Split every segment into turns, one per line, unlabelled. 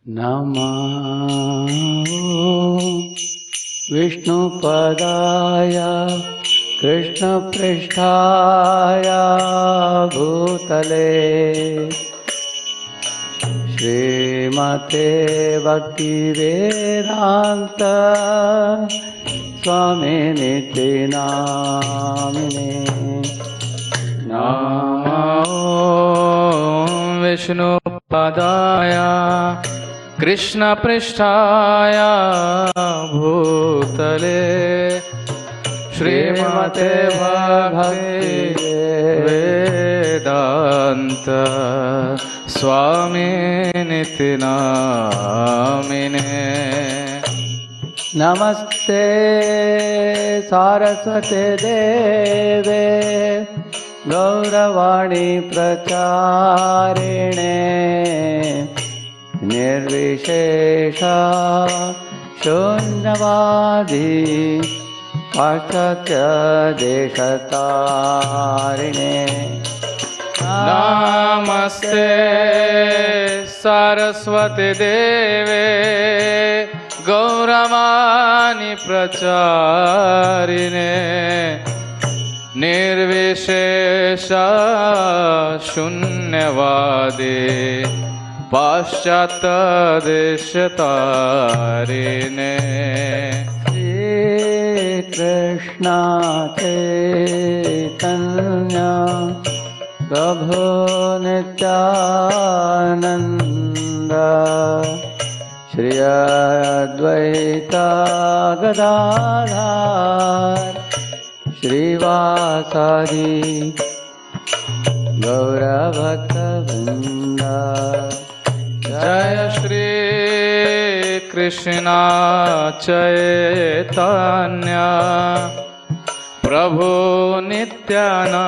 नमः विष्णुपदाय कृष्णपृष्ठाय भूतले श्रीमते भक्तिवेदान्त स्वामिनिति नामिने।
नमो विष्णुपदाय कृष्णपृष्ठाय भूतले श्रीमते भक्तिवेदान्त स्वामिनिति नामिने।
नमस्ते सारस्वते देवे गौरवाणी प्रचारिणे निर्विशेष शून्यवादी पाश्चात्य देशतारिणे।
नमस्ते सरस्वती देवे गौरवाणी प्रचारिणे निर्विशेष शून्यवादी पाश्चात्य देशतारिणे।
कृष्ण चैतन्य प्रभु नित्यानंद श्री अद्वैत गदाधर श्रीवासादि गौरभक्तवृंद।
जय श्री कृष्ण चैतन्य प्रभु नित्यानंद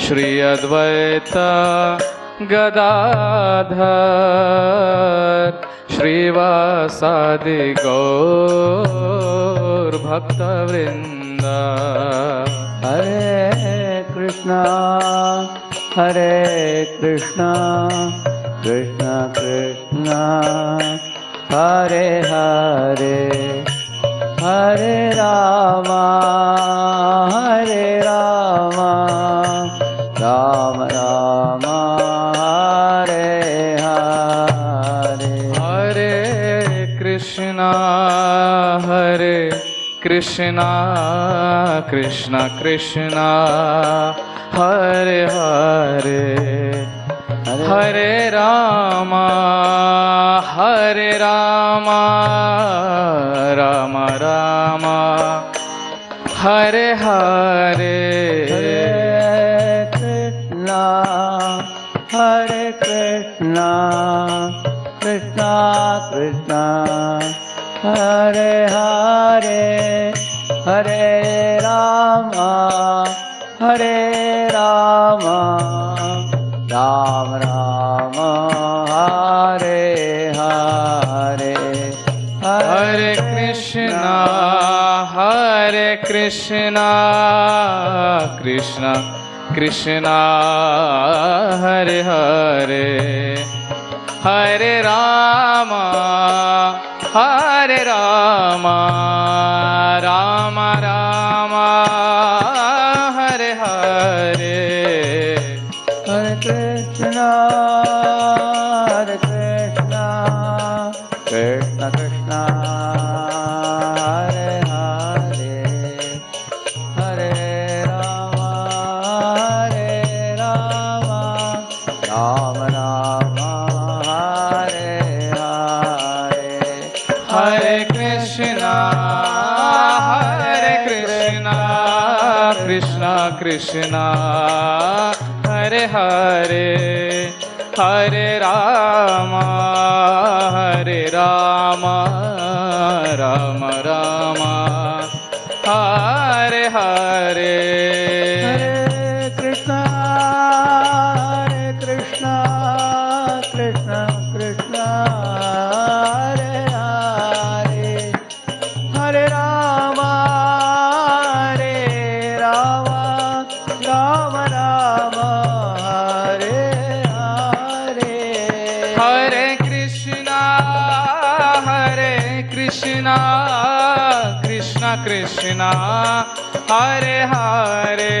श्री अद्वैत गदाधर श्रीवासादि गौर भक्तवृंद।
हरे कृष्णा कृष्ण कृष्ण हरे हरे हरे राम राम राम हरे हरे।
हरे कृष्णा कृष्ण कृष्ण हरे हरे हरे राम राम राम हरे हरे।
हरे कृष्णा कृष्णा कृष्णा हरे हरे हरे राम राम राम हरे हरे।
हरे कृष्णा कृष्ण कृष्ण हरे हरे हरे राम राम राम हरे हरे।
हरे कृष्णा कृष्ण कृष्ण हरे हरे हरे राम राम राम हरे हरे।
हरे कृष्णा कृष्ण कृष्ण हरे हरे हरे राम राम राम हरे हरे।
हरे कृष्णा कृष्ण कृष्ण हरे हरे हरे राम राम राम हरे हरे।
कृष्ण हरे हरे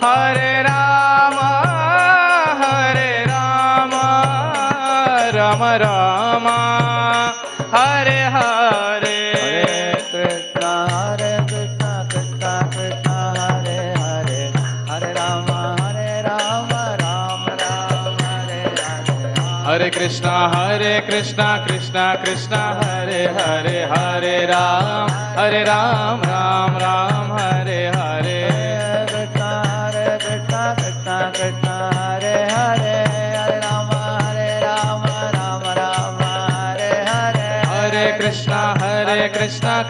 हरे राम राम राम हरे हरे
कृष्ण कृष्ण कृष्ण हरे हरे हरे राम राम राम हरे हरे
हरे कृष्णा कृष्णा कृष्णा हरे हरे हरे राम राम राम हरे हरे
कृष्ण कृष्ण कृष्ण हरे हरे हरे राम राम राम हरे हरे
हरे कृष्णा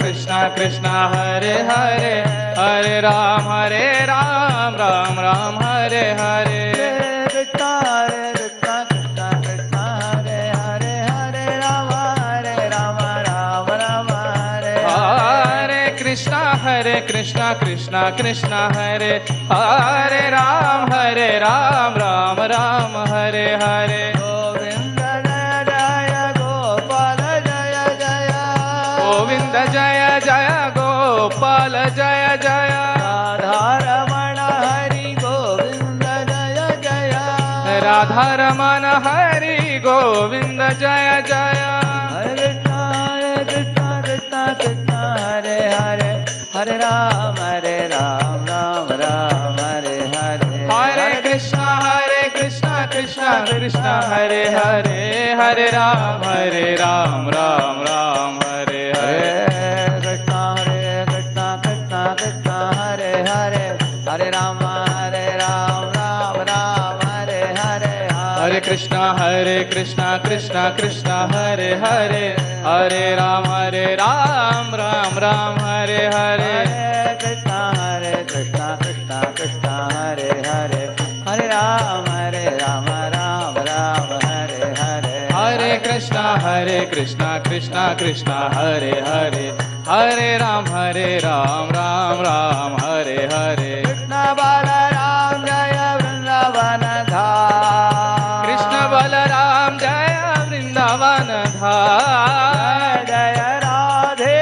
कृष्णा कृष्णा हरे हरे हरे राम राम राम हरे हरे
कृष्ण कृष्ण कृष्ण हरे हरे हरे राम राम राम हरे
हरे कृष्णा कृष्णा कृष्णा हरे राम राम राम हरे हरे
गोविंद जय गोपाल जय जय
गोविंद जय जय गोपाल जय जय
राधारमण हरि गोविंद जय जय
राधा रमण हरि गोविंद जय जय
हरे कृष्ण कृष्ण कृष्ण हरे हरे हरे राम राम राम हरे हरे
हरे कृष्णा कृष्णा कृष्णा हरे हरे हरे राम राम राम हरे हरे
हरे कृष्ण कृष्ण कृष्ण हरे हरे हरे राम राम राम हरे हरे
हरे कृष्णा कृष्णा कृष्णा हरे हरे हरे राम राम राम हरे हरे
हरे कृष्ण कृष्ण कृष्ण हरे हरे हरे राम राम राम हरे हरे
हरे कृष्णा कृष्णा कृष्णा हरे हरे हरे राम राम राम हरे हरे
कृष्ण बलराम जय वृंदावन धाम
कृष्ण बलराम जय वृंदावन धाम
जय राधे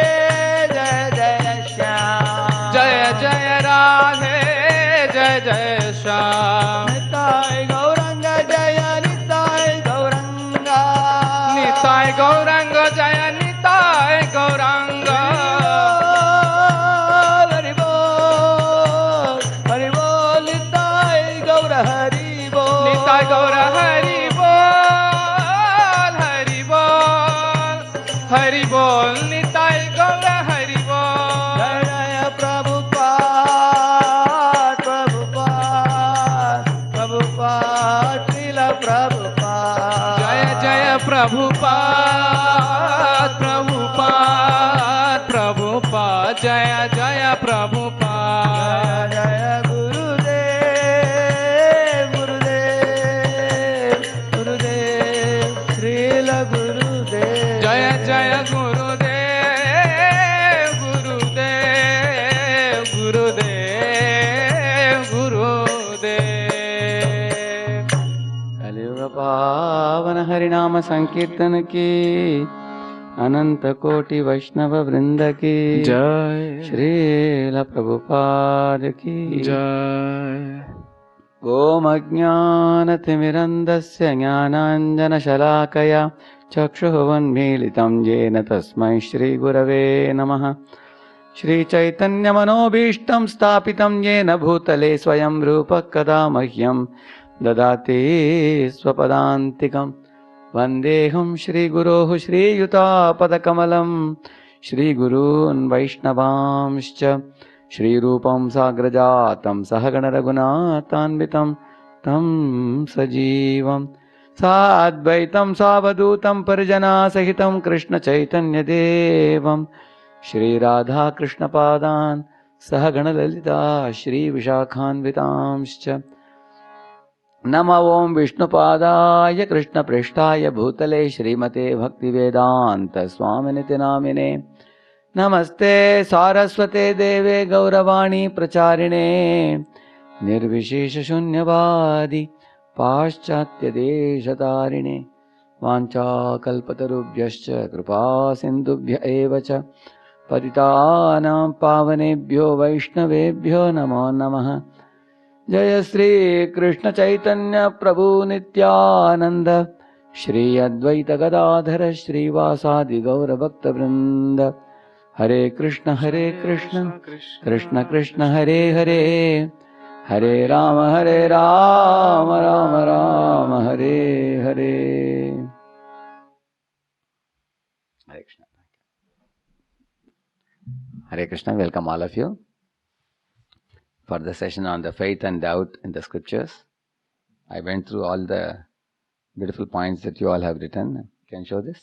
जय जय श्याम
जय जय राधे जय जय श्याम
निताय गौरंग जय निताय गौरंग
निताय गौरंग जय निताय गौरंग
हरि बोल निताय गौर हरि बोल
निताय गौर हरि बोल हरि बोल हरि बोल निताय गौर हरि बोल
जय जय प्रभुपाद श्रील प्रभुपाद
जय जय प्रभुपाद जय जय प्रभुपाद
जय गुरुदेव श्रील गुरुदेव
जय जय गुरुदेव
कलियुग पावन हरिनाम संकीर्तन की अनंत कोटि वैष्णव वृंद की
जय
श्रील प्रभुपाद की
जय
ओम अज्ञानतिमिरन्दस्य ज्ञानाञ्जनशलाकया चक्षुरुन्मीलितं येन तस्मै श्रीगुरवे नमः श्रीचैतन्यमनोभीष्टं स्थापितं येन भूतले स्वयं रूपः कदा मह्यं ददाति स्वपदान्तिकं वन्देऽहं श्रीगुरोः श्रीयुतापदकमलं श्रीगुरून् वैष्णवांश्च श्रीरूपं साग्रजातं सहगणरघुनाथान्वितं तं सजीवं साद्वैतं सावधूतं परिजनासहितं कृष्णचैतन्यदेवं श्रीराधाकृष्णपादान् सहगणललिता श्रीविशाखान्वितांश्च नमो ॐ विष्णुपादाय कृष्णपृष्ठाय भूतले श्रीमते भक्तिवेदान्तस्वामिनिति नामिने नमस्ते सारस्वते देवे गौरवाणी प्रचारिणे निर्विशेषशून्यवादी पाश्चात्यदेशतारिणे वाञ्छाकल्पतरुभ्यश्च कृपा सिन्धुभ्य एव च पतितानां पावनेभ्यो वैष्णवेभ्यो नमो नमः। जय श्री कृष्ण चैतन्य प्रभु नित्यानंद, श्री अद्वैत गदाधर श्रीवासादि गौर भक्त वृंद। हरे कृष्ण कृष्ण कृष्ण हरे हरे, हरे Ram Ram Ram Hare Hare. Hare Krishna. Hare Krishna, welcome all of you for the session on the faith and doubt in the scriptures. I went through all the beautiful points that you all have written. Can you show this?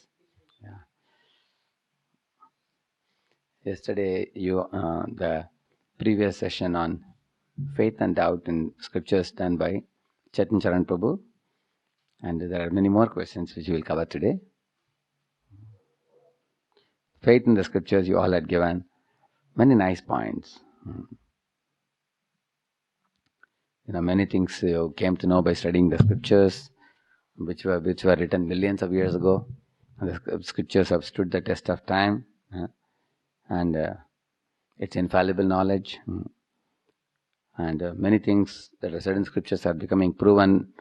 Yeah. Yesterday, the previous session on faith and doubt in scriptures done by Chetan Charan Prabhu, and there are many more questions which we will cover today. Faith in the scriptures, you all had given many nice points. Many things you came to know by studying the scriptures, which were written millions of years ago. And the scriptures have stood the test of time, and it's infallible knowledge. And many things that are said in scriptures are becoming proven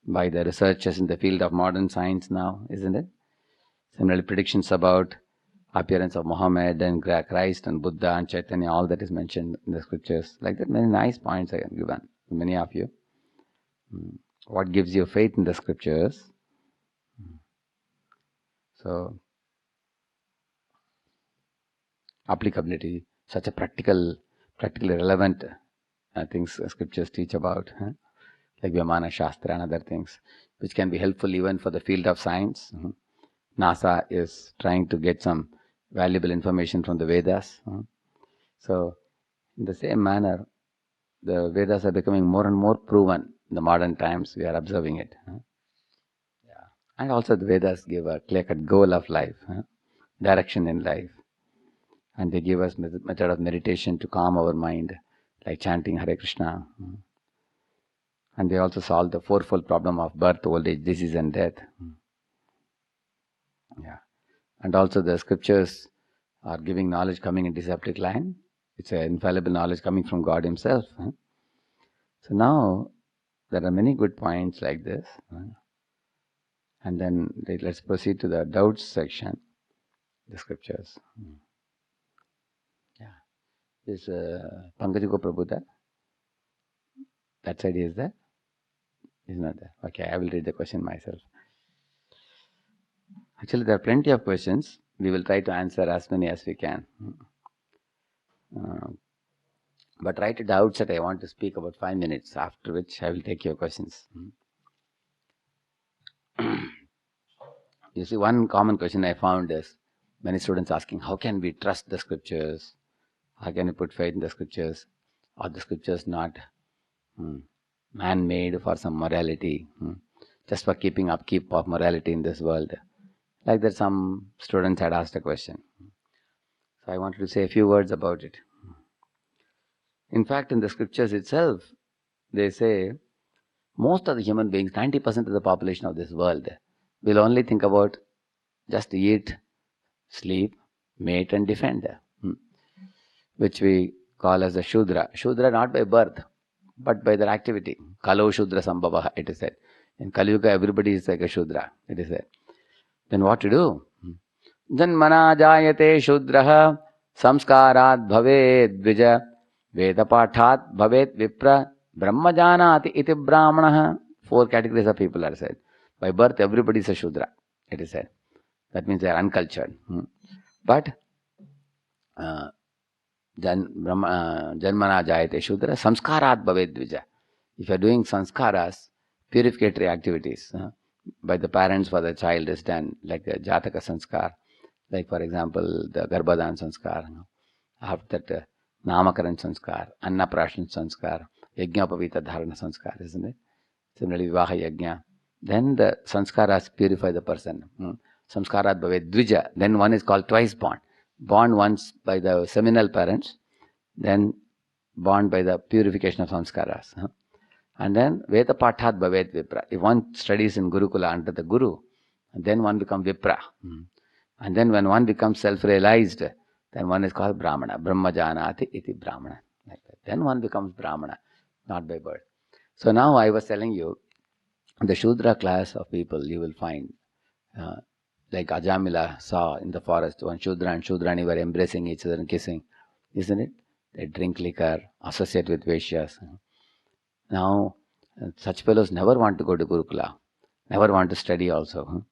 by the researchers in the field of modern science now, isn't it? Similarly, predictions about appearance of Muhammad and Christ and Buddha and Chaitanya, all that is mentioned in the scriptures. Like that, many nice points I have given, many of you. What gives you faith in the scriptures? So, applicability, such a practically relevant things scriptures teach about, like Vyamana Shastra and other things, which can be helpful even for the field of science. NASA is trying to get some valuable information from the Vedas. So, in the same manner, the Vedas are becoming more and more proven in the modern times. We are observing it. Yeah. And also the Vedas give a clear-cut goal of life, direction in life. And they give us method of meditation to calm our mind, like chanting Hare Krishna. And they also solve the fourfold problem of birth, old age, disease and death. Yeah. And also the scriptures are giving knowledge coming in disciplic line. It's an infallible knowledge coming from God Himself. So now there are many good points like this. And then let's proceed to the doubts section, the scriptures. Yeah. Is Pankajugo Prabhu there? That side is there? Is not there. Okay, I will read the question myself. Actually, there are plenty of questions. We will try to answer as many as we can. But write doubts that I want to speak about 5 minutes, after which I will take your questions. You see, one common question I found is many students asking, how can we trust the scriptures? How can we put faith in the scriptures? Are the scriptures not man-made for some morality? Just for keeping upkeep of morality in this world? Like that, some students had asked a question. So I wanted to say a few words about it. In fact, in the scriptures itself, they say most of the human beings, 90% of the population of this world, will only think about just eat, sleep, mate and defend, which we call as a Shudra. Shudra not by birth, but by their activity. Kalo Shudra Sambhava, it is said. In Kali Yuga, everybody is like a Shudra, it is said. Then what to do? Janmana jayate Shudraha samskarat bhaved dvija vedapathat bhaved vipra brahmajanati iti brahmanaha. 4 categories of people are said. By birth, everybody is a Shudra, it is said. That means they are uncultured. But Janmana jayate Shudra samskarat bhaved dvija. If you are doing sanskaras, purificatory activities, by the parents for the child is done, like the Jataka sanskar, like for example the Garbhadan sanskar, after that Namakaran sanskar, Annaprashan sanskar, Yajnapavita dharana sanskar, isn't it? Similarly Vivaha yajna. Then the sanskaras purify the person. Samskarat bhaved dvija. Then one is called twice born. Born once by the seminal parents, then born by the purification of samskaras. And then Veda Pathat Bhavet Vipra. If one studies in Gurukula under the Guru, then one becomes Vipra. And then when one becomes self-realized, then one is called Brahmana. Brahma Janati iti Brahmana. Like that. Then one becomes Brahmana, not by birth. So now I was telling you, the Shudra class of people you will find, like Ajamila saw in the forest, when Shudra and Shudrani were embracing each other and kissing, isn't it? They drink liquor, associate with Vaishyas. Now, such fellows never want to go to Gurukula, never want to study also.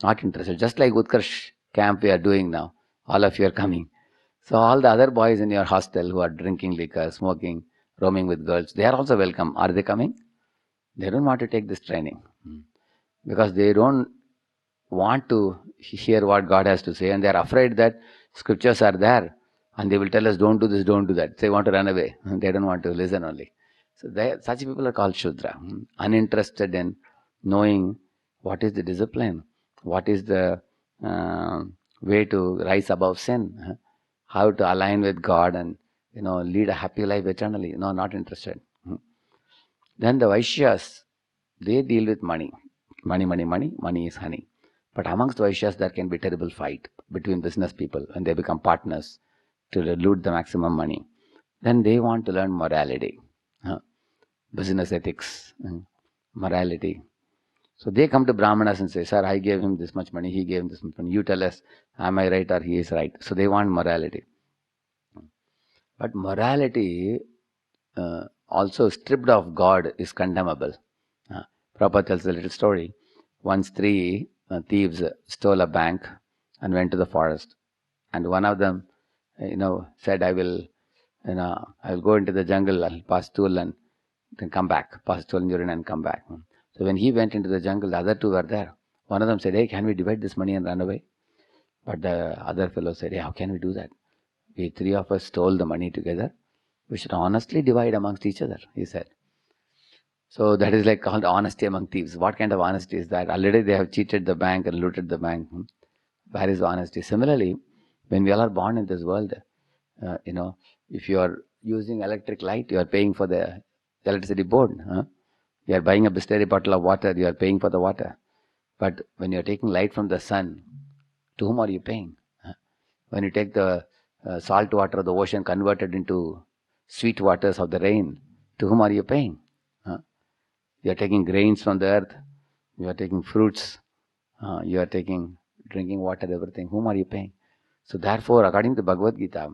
Not interested. Just like Utkarsh camp we are doing now, all of you are coming. So all the other boys in your hostel who are drinking liquor, smoking, roaming with girls, they are also welcome. Are they coming? They don't want to take this training because they don't want to hear what God has to say, and they are afraid that scriptures are there and they will tell us don't do this, don't do that. They want to run away. They don't want to listen only. So such people are called Shudra, uninterested in knowing what is the discipline, what is the way to rise above sin, how to align with God and lead a happy life eternally. No, not interested. Then the Vaishyas, they deal with money. Money is honey. But amongst Vaishyas, there can be terrible fight between business people when they become partners to loot the maximum money. Then they want to learn morality, business ethics, morality. So they come to Brahmanas and say, sir, I gave him this much money, he gave him this much money. You tell us, am I right or he is right? So they want morality. But morality also stripped of God is condemnable. Prabhupada tells a little story. Once three thieves stole a bank and went to the forest. And one of them, said, I will go into the jungle, I'll pass stool and then come back. Pass stool and urine and come back. So when he went into the jungle, the other two were there. One of them said, hey, can we divide this money and run away? But the other fellow said, hey, how can we do that? We three of us stole the money together. We should honestly divide amongst each other, he said. So that is like called honesty among thieves. What kind of honesty is that? Already they have cheated the bank and looted the bank. Where is the honesty? Similarly, when we all are born in this world, if you are using electric light, you are paying for the electricity board. You are buying a Bisleri bottle of water, you are paying for the water. But when you are taking light from the sun, to whom are you paying? When you take the salt water of the ocean converted into sweet waters of the rain, to whom are you paying? You are taking grains from the earth, you are taking fruits, you are taking drinking water, everything. Whom are you paying? So therefore, according to Bhagavad Gita,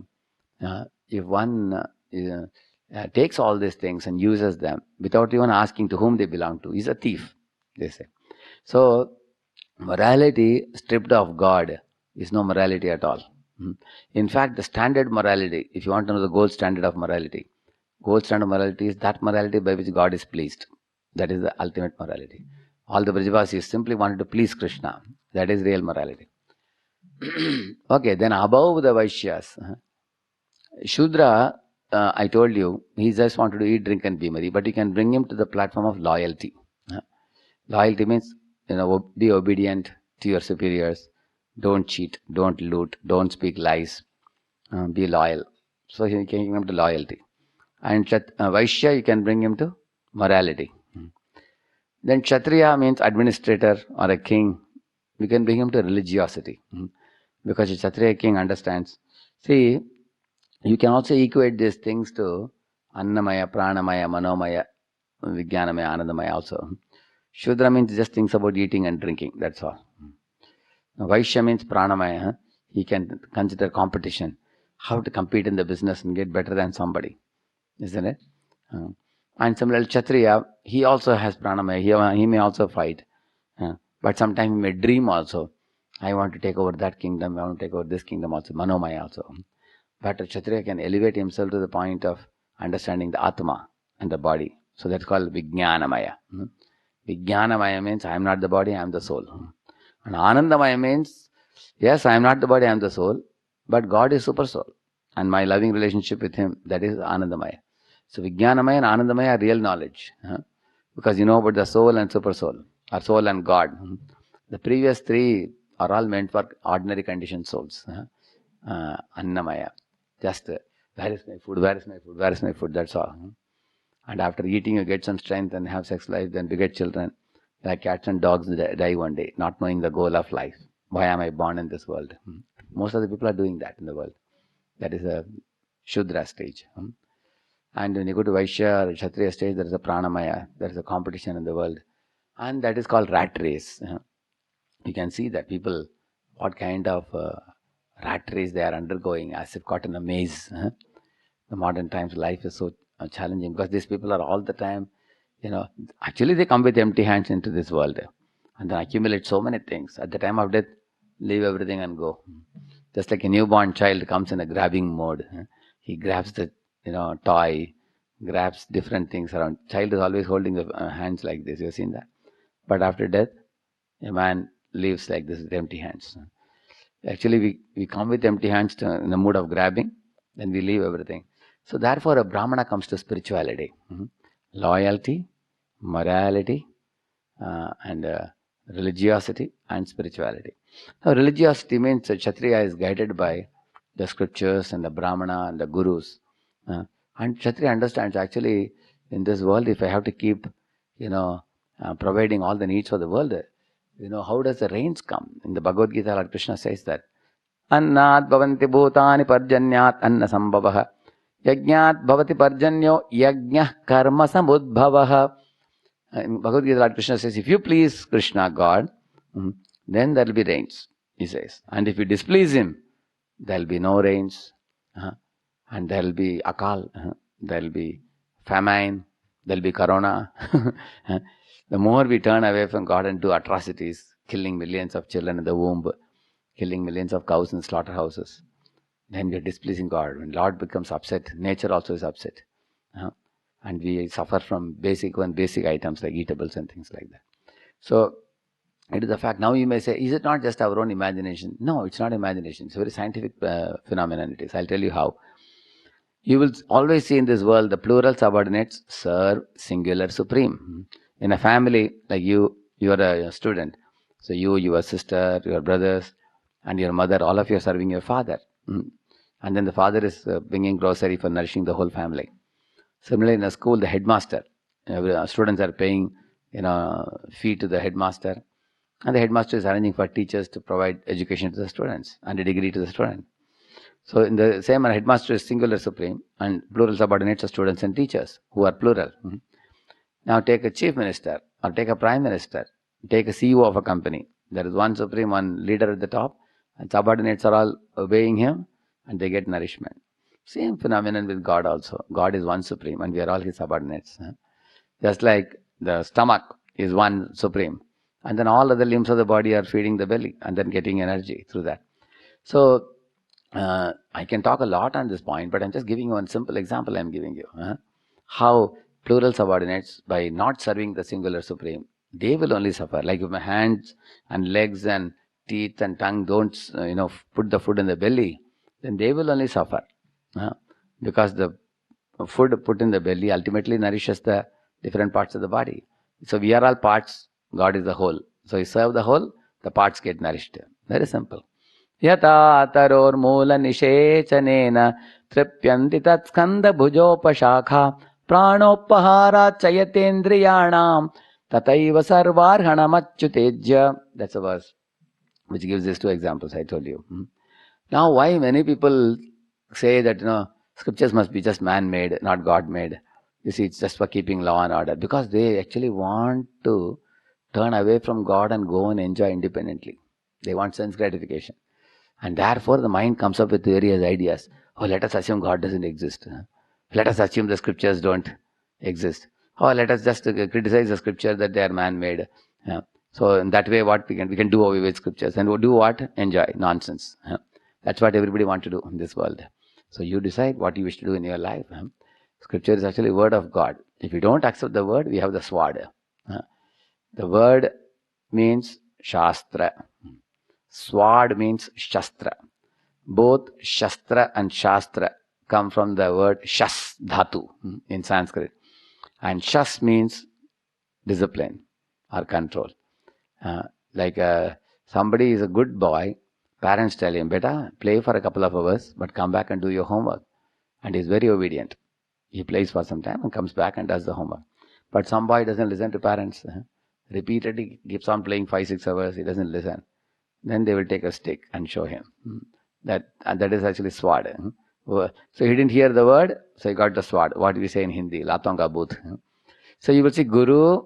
if one takes all these things and uses them without even asking to whom they belong to, is a thief, they say. So morality stripped of God is no morality at all. In fact, the standard morality, if you want to know the gold standard of morality is that morality by which God is pleased. That is the ultimate morality. All the Brajavasis simply wanted to please Krishna. That is real morality. Okay, then above the Vaishyas, Shudra, I told you, he just wanted to eat, drink and be merry, but you can bring him to the platform of loyalty. Loyalty means, be obedient to your superiors. Don't cheat, don't loot, don't speak lies. Be loyal. So you can bring him to loyalty. And Vaishya, you can bring him to morality. Then Kshatriya means administrator or a king. You can bring him to religiosity. Because a Kshatriya king understands. See, you can also equate these things to Annamaya, Pranamaya, Manomaya, Vijnanamaya, Anandamaya also. Shudra means just thinks about eating and drinking. That's all. Vaishya means Pranamaya. He can consider competition. How to compete in the business and get better than somebody. Isn't it? And similarly, Kshatriya, he also has Pranamaya. He may also fight. But sometimes he may dream also. I want to take over that kingdom. I want to take over this kingdom also. Manomaya also. But a Kshatriya can elevate himself to the point of understanding the Atma and the body. So that's called Vijnanamaya. Vijnanamaya means I am not the body, I am the soul. And Anandamaya means, yes, I am not the body, I am the soul. But God is super soul. And my loving relationship with Him, that is Anandamaya. So Vijnanamaya and Anandamaya are real knowledge. Because you know about the soul and super soul, or soul and God. The previous three are all meant for ordinary conditioned souls. Annamaya. Just, where is my food, where is my food, where is my food, that's all. And after eating you get some strength and have sex life, then beget children. Like cats and dogs die one day, not knowing the goal of life. Why am I born in this world? Most of the people are doing that in the world. That is a Shudra stage. And when you go to Vaishya or Kshatriya stage, there is a Pranamaya. There is a competition in the world. And that is called rat race. You can see that people, what kind of rat race they are undergoing, as if caught in a maze. The modern times life is so challenging because these people are all the time, actually they come with empty hands into this world and then accumulate so many things. At the time of death, leave everything and go. Just like a newborn child comes in a grabbing mode. He grabs the toy, grabs different things around. Child is always holding the hands like this. You have seen that. But after death, a man leaves like this with empty hands. Actually, we come with empty hands in the mood of grabbing, then we leave everything. So therefore, a Brahmana comes to spirituality. Loyalty, morality, and religiosity and spirituality. Now, religiosity means that Kshatriya is guided by the scriptures and the Brahmana and the gurus. And Kshatriya understands actually in this world, if I have to keep, providing all the needs for the world, how does the rains come? In the Bhagavad Gita, Lord Krishna says that Annat bhavanti bhutani parjanyat anna sambhavah yajnat bhavati parjanyo yajnah karma samudbhavah. In Bhagavad Gita, Lord Krishna says, if you please Krishna, God, then there will be rains, he says. And if you displease him, there will be no rains. And there will be akal, there will be famine, there will be corona. The more we turn away from God and do atrocities, killing millions of children in the womb, killing millions of cows in slaughterhouses, then we are displeasing God. When Lord becomes upset, nature also is upset. And we suffer from basic items like eatables and things like that. So, it is the fact. Now you may say, is it not just our own imagination? No, it's not imagination. It's a very scientific phenomenon it is. I'll tell you how. You will always see in this world the plural subordinates serve singular supreme. In a family, like you are a student. So you, your sister, your brothers, and your mother, all of you are serving your father. And then the father is bringing grocery for nourishing the whole family. Similarly, in a school, the headmaster, students are paying, fee to the headmaster, and the headmaster is arranging for teachers to provide education to the students and a degree to the student. So in the same manner, headmaster is singular supreme, and plural subordinates are students and teachers who are plural. Now take a chief minister, or take a prime minister, take a CEO of a company. There is one supreme, one leader at the top, and subordinates are all obeying him, and they get nourishment. Same phenomenon with God also. God is one supreme, and we are all his subordinates. Just like the stomach is one supreme, and then all other limbs of the body are feeding the belly, and then getting energy through that. So, I can talk a lot on this point, but I'm just giving you one simple example I'm giving you. How plural subordinates, by not serving the singular supreme, they will only suffer. Like if my hands and legs and teeth and tongue don't, put the food in the belly, then they will only suffer. Because the food put in the belly ultimately nourishes the different parts of the body. So we are all parts, God is the whole. So you serve the whole, the parts get nourished. Very simple. Yata taror moola nishechanena tripyanti tat skanda bhujopashakha pranopahara chayatendriyanam tataiva sarvarhanamachyutejya. That's a verse which gives these two examples I told you. Now why many people say that scriptures must be just man-made, not God-made. You see, it's just for keeping law and order. Because they actually want to turn away from God and go and enjoy independently. They want sense gratification. And therefore the mind comes up with various ideas. Oh, let us assume God doesn't exist. Let us assume the scriptures don't exist. Or let us just criticize the scripture that they are man-made. So in that way, what we can do away with scriptures. And we'll do what? Enjoy. Nonsense. That's what everybody wants to do in this world. So you decide what you wish to do in your life. Scripture is actually word of God. If you don't accept the word, we have the sword. The word means Shastra. Sword means Shastra. Both Shastra and Shastra come from the word Shas Dhatu in Sanskrit. And Shas means discipline or control. Somebody is a good boy, parents tell him, beta, play for a couple of hours, but come back and do your homework. And he's very obedient. He plays for some time and comes back and does the homework. But some boy doesn't listen to parents. Repeatedly keeps on playing 5-6 hours, he doesn't listen. Then they will take a stick and show him. That is actually sword. So he didn't hear the word, so he got the sword. What do we say in Hindi? Latonga booth. So you will see Guru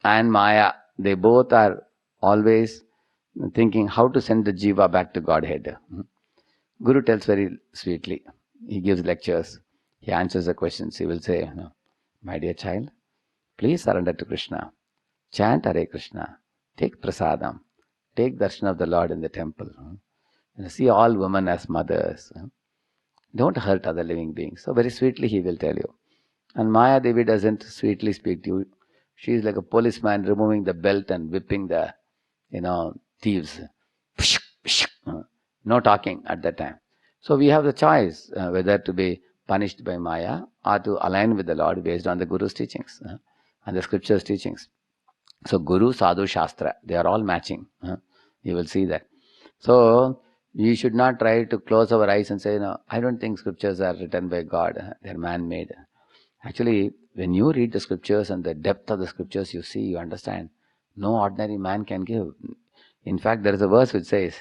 and Maya, they both are always thinking how to send the jiva back to Godhead. Guru tells very sweetly. He gives lectures. He answers the questions. He will say, my dear child, please surrender to Krishna. Chant Hare Krishna. Take prasadam. Take darshan of the Lord in the temple. See all women as mothers. Don't hurt other living beings. So very sweetly he will tell you. And Maya Devi doesn't sweetly speak to you. She is like a policeman removing the belt and whipping the, thieves. No talking at that time. So we have the choice whether to be punished by Maya or to align with the Lord based on the Guru's teachings and the scripture's teachings. So Guru, Sadhu, Shastra, they are all matching. You will see that. So we should not try to close our eyes and say, no, I don't think scriptures are written by God. They are man-made. Actually, when you read the scriptures and the depth of the scriptures, you see, you understand, no ordinary man can give. In fact, there is a verse which says,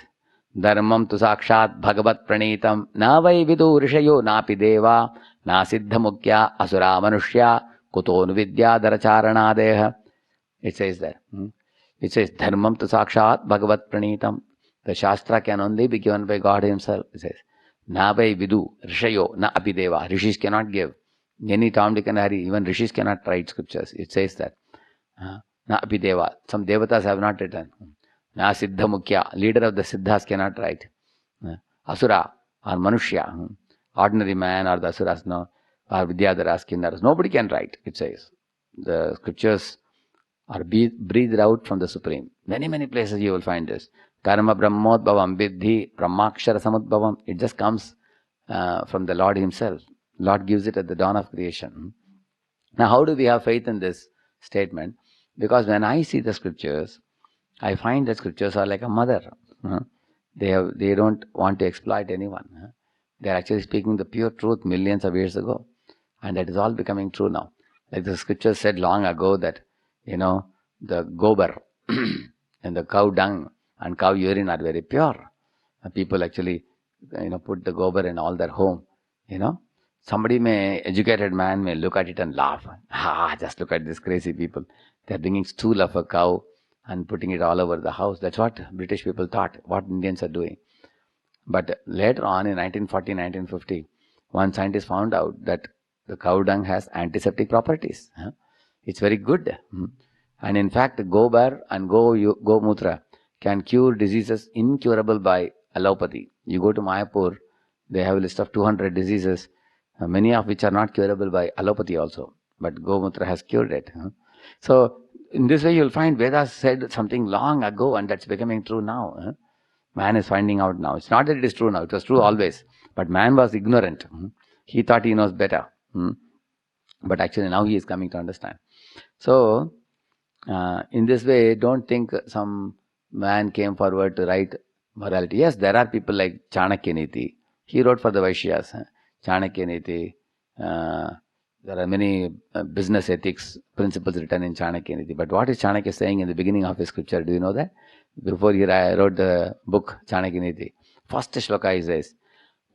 Dharmam tu sakshat bhagavat pranitam na vai vidu rishayo napi deva na siddha mukya asura manushya kutonu vidya daracharana deha. It says that. It says, Dharmam tu sakshat bhagavat pranitam. The Shastra can only be given by God Himself. It says, na vai vidu rishayo na api deva. Rishis cannot give. Any Tom, Dick and Harry, even Rishis cannot write scriptures. It says that. Na api deva. Some devatas have not written. Na siddha mukya. Leader of the siddhas cannot write. Asura or manushya. Ordinary man or the asuras, no. Or vidyadharas, kinnaras. Nobody can write, it says. The scriptures are breathed out from the Supreme. Many, many places you will find this. Karma brahmodbhavam vidhi brahmakshara samudbhavam. It just comes from the Lord Himself. Lord gives it at the dawn of creation. Now, how do we have faith in this statement? Because when I see the scriptures, I find that scriptures are like a mother. They don't want to exploit anyone. They are actually speaking the pure truth millions of years ago. And that is all becoming true now. Like the scriptures said long ago that, the gobar and the cow dung and cow urine are very pure. People actually, put the gobar in all their home, Somebody educated man may look at it and laugh. Just look at these crazy people. They're bringing stool of a cow and putting it all over the house. That's what British people thought, what Indians are doing. But later on in 1940, 1950, one scientist found out that the cow dung has antiseptic properties. It's very good. And in fact, gobar and gomutra can cure diseases incurable by allopathy. You go to Mayapur, they have a list of 200 diseases, many of which are not curable by allopathy also. But gomutra has cured it. So in this way, you'll find Vedas said something long ago and that's becoming true now. Man is finding out now. It's not that it is true now. It was true always. But man was ignorant. He thought he knows better. But actually now he is coming to understand. So, in this way, don't think some man came forward to write morality. Yes, there are people like Chanakya Niti. He wrote for the Vaishyas. Chanakya Niti. There are many business ethics principles written in Chanakya Niti. But what is Chanakya saying in the beginning of his scripture? Do you know that? Before he wrote the book Chanakya Niti, first shloka he says,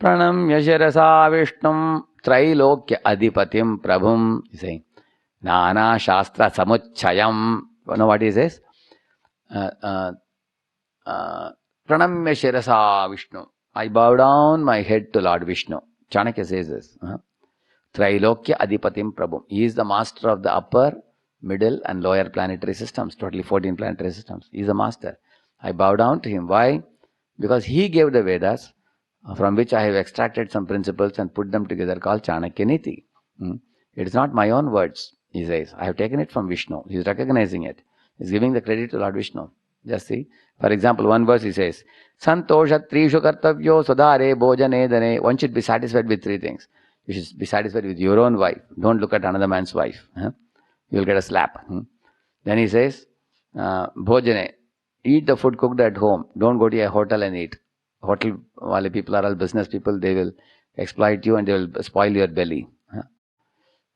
Pranamya shirasa Vishnum Trailokya Adhipatim Prabhum. He's saying, Nana Shastra Samuchayam. You know what he says? Pranamya shirasa Vishnu. I bow down my head to Lord Vishnu. Chanakya says this. Trailokya Adhipatim Prabhum. He is the master of the upper, middle and lower planetary systems. Totally 14 planetary systems. He is the master. I bow down to him. Why? Because he gave the Vedas, from which I have extracted some principles and put them together, called Chanakya Niti. It is not my own words, he says. I have taken it from Vishnu. He is recognizing it. He is giving the credit to Lord Vishnu. Just see. For example, one verse he says, Santosha trishu kartavyo sodare bhojane dane. One should be satisfied with three things. You should be satisfied with your own wife. Don't look at another man's wife. You will get a slap. Then he says, bhojane. Eat the food cooked at home. Don't go to a hotel and eat. Hotel wale people are all business people. They will exploit you and they will spoil your belly.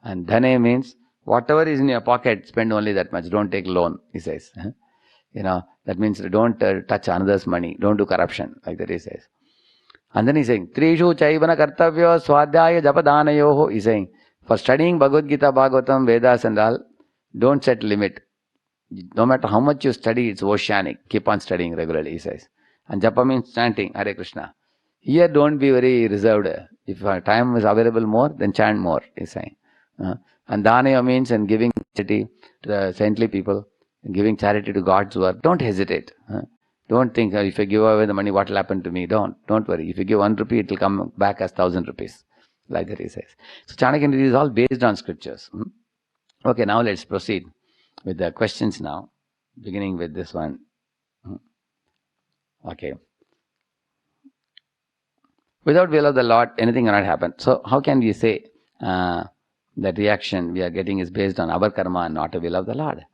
And dhane means whatever is in your pocket, spend only that much. Don't take loan, he says. That means don't touch another's money. Don't do corruption, like that he says. And then he's saying, Trishu chaivana kartavya swadhyaya japadanayoho. He's saying, for studying Bhagavad Gita, Bhagavatam, Vedas and all, don't set limit. No matter how much you study, it's oceanic. Keep on studying regularly, he says. And japa means chanting, Hare Krishna. Here don't be very reserved. If time is available more, then chant more, he's saying. And dhanaya means in giving charity to the saintly people, giving charity to God's work. Don't hesitate. Don't think, if I give away the money, what will happen to me? Don't worry. If you give 1 rupee, it will come back as 1,000 rupees. Like that he says. So Chanakya is all based on scriptures. Okay, now let's proceed with the questions now. Beginning with this one. Okay. Without will of the Lord, anything cannot happen. So how can we say that reaction we are getting is based on our karma and not the will of the Lord?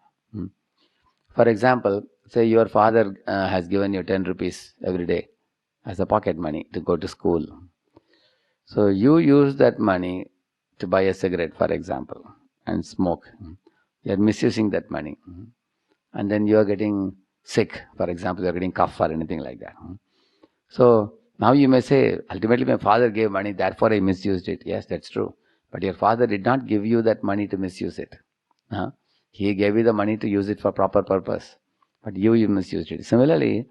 For example, say your father has given you 10 rupees every day as a pocket money to go to school. So you use that money to buy a cigarette, for example, and smoke. You are misusing that money. And then you are getting sick, for example, you are getting cough or anything like that. So now you may say, ultimately my father gave money, therefore I misused it. Yes, that's true. But your father did not give you that money to misuse it. He gave you the money to use it for proper purpose. But you misused it. Similarly,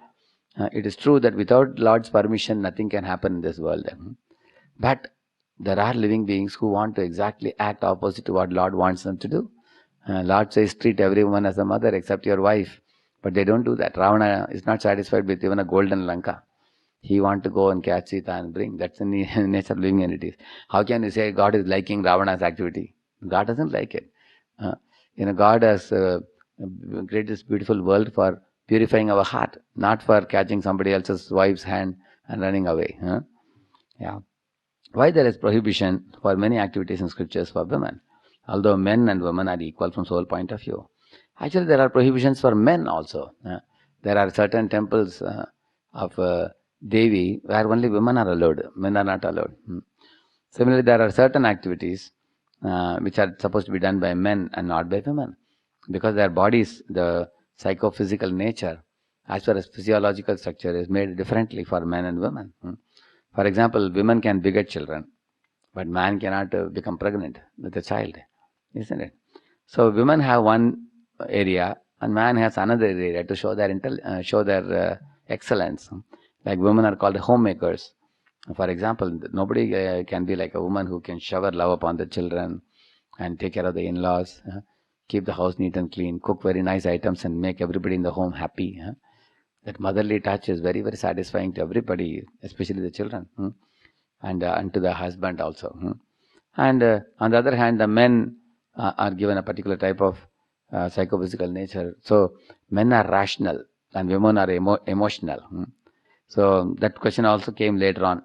it is true that without Lord's permission, nothing can happen in this world. But there are living beings who want to exactly act opposite to what Lord wants them to do. Lord says, treat everyone as a mother except your wife. But they don't do that. Ravana is not satisfied with even a golden Lanka. He wants to go and catch Sita and bring. That's the nature of living entities. How can you say God is liking Ravana's activity? God doesn't like it. God has created this beautiful world for purifying our heart, not for catching somebody else's wife's hand and running away. Yeah. Why there is prohibition for many activities in scriptures for women? Although men and women are equal from soul point of view. Actually, there are prohibitions for men also. There are certain temples of Devi where only women are allowed, men are not allowed. Similarly, there are certain activities which are supposed to be done by men and not by women, because their bodies, the psychophysical nature, as far as physiological structure, is made differently for men and women. For example, women can beget children, but man cannot become pregnant with a child, isn't it? So women have one area and man has another area to show their excellence. Like women are called homemakers. For example, nobody can be like a woman who can shower love upon the children and take care of the in-laws, keep the house neat and clean, cook very nice items and make everybody in the home happy. That motherly touch is very, very satisfying to everybody, especially the children, and to the husband also. And on the other hand, the men are given a particular type of psychophysical nature. So men are rational and women are emotional. So that question also came later on.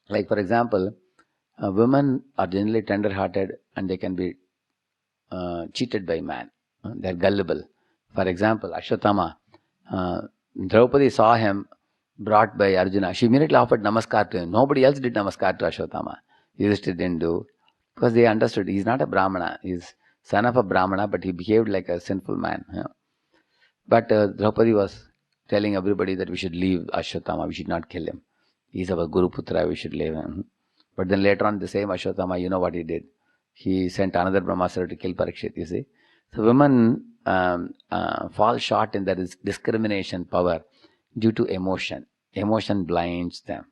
Like for example, women are generally tender-hearted and they can be cheated by man. They're gullible. For example, Ashwatthama, Draupadi saw him brought by Arjuna. She immediately offered namaskar to him. Nobody else did namaskar to Ashwatthama. Yudhishthira didn't do, because they understood he's not a Brahmana. He's son of a Brahmana, but he behaved like a sinful man. But Draupadi was telling everybody that we should leave Ashwatthama, we should not kill him. He's our Guru Putra, we should leave him. But then later on, the same Ashwatthama, you know what he did? He sent another Brahmasura to kill Parikshit, you see. So women fall short in their discrimination power due to emotion. Emotion blinds them.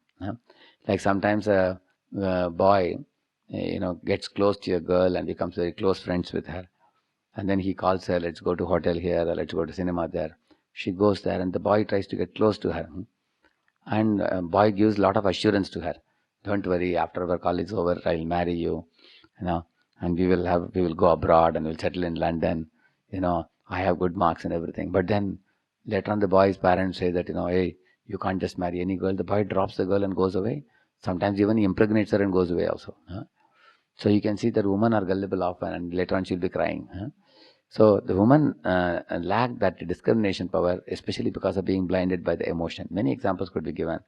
Like sometimes a boy, gets close to a girl and becomes very close friends with her. And then he calls her, let's go to hotel here, or let's go to cinema there. She goes there and the boy tries to get close to her. And boy gives a lot of assurance to her. Don't worry, after our college is over, I'll marry you, and we will go abroad and we'll settle in London. I have good marks and everything. But then later on the boy's parents say that, hey, you can't just marry any girl. The boy drops the girl and goes away. Sometimes even he impregnates her and goes away also. So you can see that women are gullible often and later on she'll be crying. So the woman lack that discrimination power, especially because of being blinded by the emotion. Many examples could be given.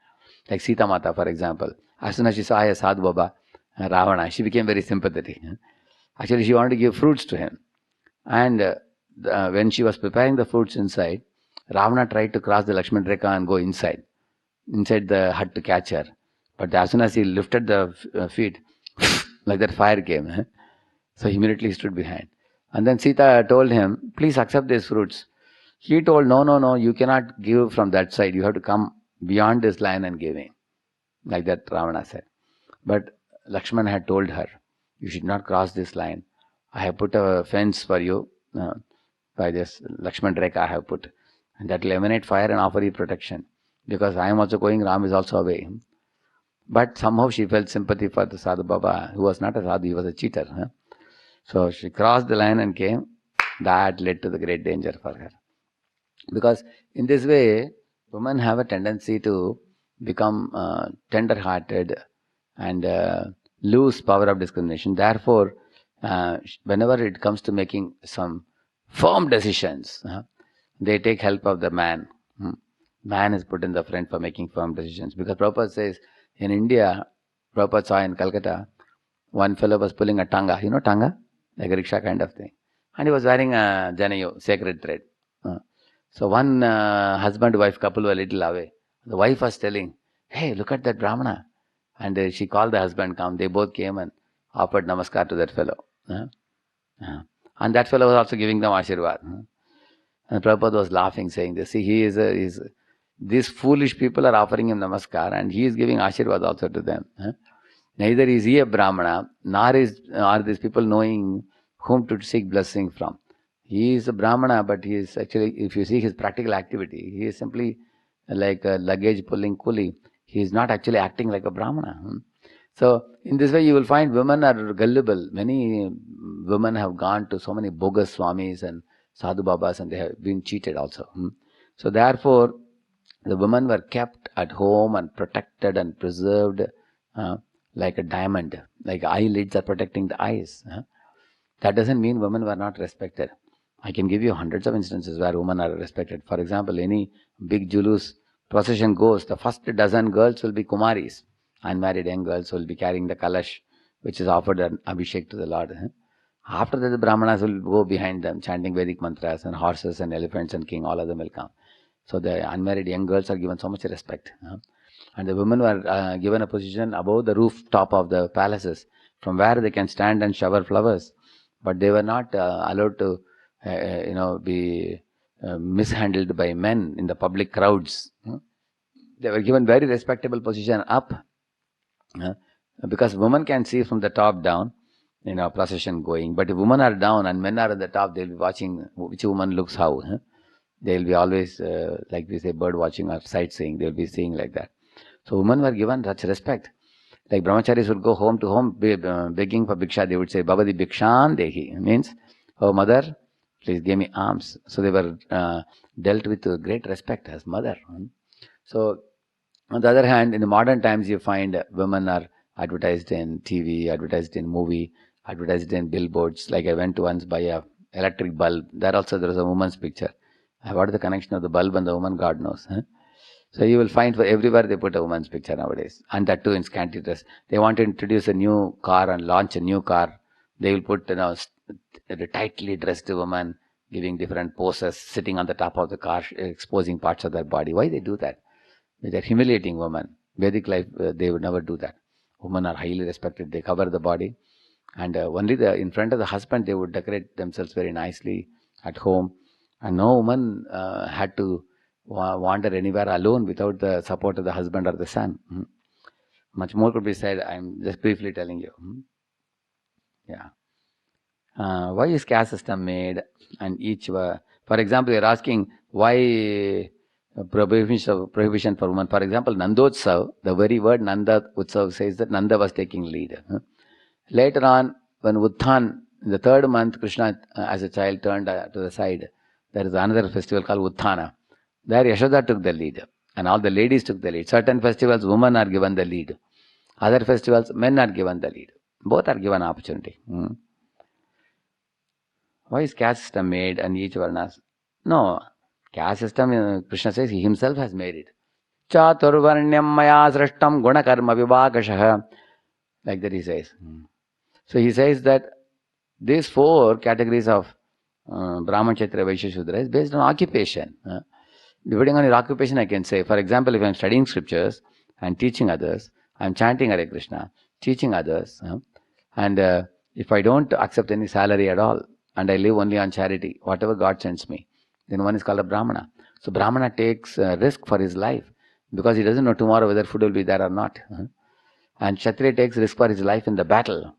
Like Sita Mata, for example. As soon as she saw a Sadhu Baba, Ravana, she became very sympathetic. Actually, she wanted to give fruits to him. And when she was preparing the fruits inside, Ravana tried to cross the Lakshman Rekha and go inside the hut to catch her. But as soon as he lifted the feet, like that fire came. So he immediately stood behind. And then Sita told him, please accept these fruits. He told, no, no, no, you cannot give from that side. You have to come beyond this line and give me. Like that Ravana said. But Lakshman had told her, you should not cross this line. I have put a fence for you. By this Lakshman Rekha I have put. And that will emanate fire and offer you protection. Because I am also going, Ram is also away. But somehow she felt sympathy for the Sadhu Baba, who was not a sadhu, he was a cheater. So she crossed the line and came. That led to the great danger for her. Because in this way, women have a tendency to become tender-hearted and lose power of discrimination. Therefore, whenever it comes to making some firm decisions, they take help of the man. Man is put in the front for making firm decisions. Because Prabhupada says, in India, Prabhupada saw in Calcutta, one fellow was pulling a tanga. You know tanga? Like a rickshaw kind of thing. And he was wearing a janayu, sacred thread. So one husband-wife couple were a little away. The wife was telling, hey, look at that Brahmana. And she called the husband, come. They both came and offered namaskar to that fellow. And that fellow was also giving them ashirwad. And Prabhupada was laughing, saying this. See, these foolish people are offering him namaskar and he is giving ashirwad also to them. Neither is he a Brahmana, nor are these people knowing whom to seek blessing from. He is a Brahmana, but he is actually, if you see his practical activity, he is simply like a luggage pulling coolie. He is not actually acting like a Brahmana. So, in this way you will find women are gullible. Many women have gone to so many bogus swamis and sadhu babas and they have been cheated also. So therefore, the women were kept at home and protected and preserved like a diamond, like eyelids are protecting the eyes. That doesn't mean women were not respected. I can give you hundreds of instances where women are respected. For example, any big julus procession goes, the first dozen girls will be Kumaris, unmarried young girls who will be carrying the kalash, which is offered an abhishek to the Lord. After that, the Brahmanas will go behind them, chanting Vedic mantras, and horses and elephants and king, all of them will come. So the unmarried young girls are given so much respect. And the women were given a position above the rooftop of the palaces, from where they can stand and shower flowers. But they were not allowed to, be mishandled by men in the public crowds. They were given very respectable position up, because women can see from the top down, procession going. But if women are down and men are at the top, they'll be watching which woman looks how. They'll be always, like we say, bird watching or sightseeing. They'll be seeing like that. So women were given such respect. Like brahmacharis would go home to home begging for bhiksha. They would say, Babadi bhikshan dehi. Means, oh mother, please give me alms. So they were dealt with great respect as mother. So on the other hand, in the modern times, you find women are advertised in TV, advertised in movie, advertised in billboards. Like I went to once buy a electric bulb. There also there was a woman's picture. What is the connection of the bulb and the woman? God knows. So you will find for everywhere they put a woman's picture nowadays. And that too in scanty dress. They want to introduce a new car and launch a new car. They will put a tightly dressed woman giving different poses, sitting on the top of the car, exposing parts of their body. Why they do that? They're humiliating women. Vedic life, they would never do that. Women are highly respected. They cover the body. And only in front of the husband, they would decorate themselves very nicely at home. And no woman had to wander anywhere alone without the support of the husband or the son. Much more could be said. I'm just briefly telling you. Yeah. Why is caste system made? And each, for example, you're asking why prohibition for women. For example, Nandotsav, the very word Nanda Utsav says that Nanda was taking lead. Later on, when Utthan, in the third month, Krishna as a child turned to the side, there is another festival called Utthana. There Yashoda took the lead and all the ladies took the lead. Certain festivals, women are given the lead. Other festivals, men are given the lead. Both are given opportunity. Why is caste system made and each varnas? No, caste system, Krishna says he himself has made it. Chaturvarnyam maya srishtam gunakarma vibhagashah. Like that he says. So he says that these four categories of Brahman, Kshatriya, Vaishya, Shudra is based on occupation. Depending on your occupation, I can say, for example, if I am studying scriptures and teaching others, I'm chanting Hare Krishna, teaching others, and if I don't accept any salary at all, and I live only on charity, whatever God sends me, then one is called a Brahmana. So Brahmana takes risk for his life because he doesn't know tomorrow whether food will be there or not. And Kshatriya takes risk for his life in the battle.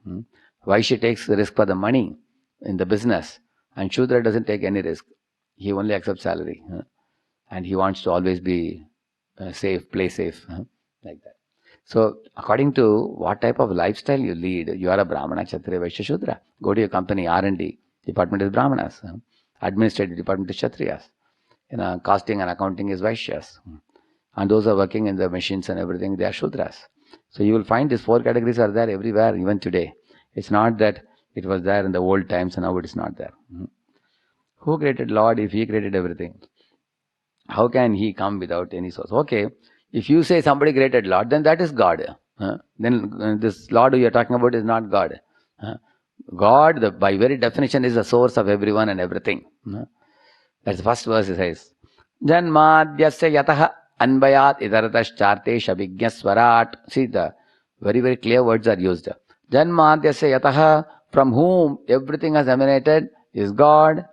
Vaishya takes the risk for the money in the business. And Shudra doesn't take any risk. He only accepts salary. And he wants to always be safe, play safe, like that. So according to what type of lifestyle you lead, you are a Brahmana, Kshatriya, Vaishya, Shudra. Go to your company, R&D department is Brahmanas. Administrative department is Kshatriyas. Costing and accounting is Vaishyas. And those are working in the machines and everything, they are Shudras. So you will find these 4 categories are there everywhere, even today. It's not that it was there in the old times and now it is not there. Who created Lord if He created everything? How can He come without any source? Okay, if you say somebody created Lord, then that is God. Then this Lord who you are talking about is not God. God, by very definition, is the source of everyone and everything. That's the first verse it says. Janmadhyasya yataha anbayat idaratashtarte shabhigyaswarat. See, the very, very clear words are used. Janmadhyasya yataha, from whom everything has emanated, is God.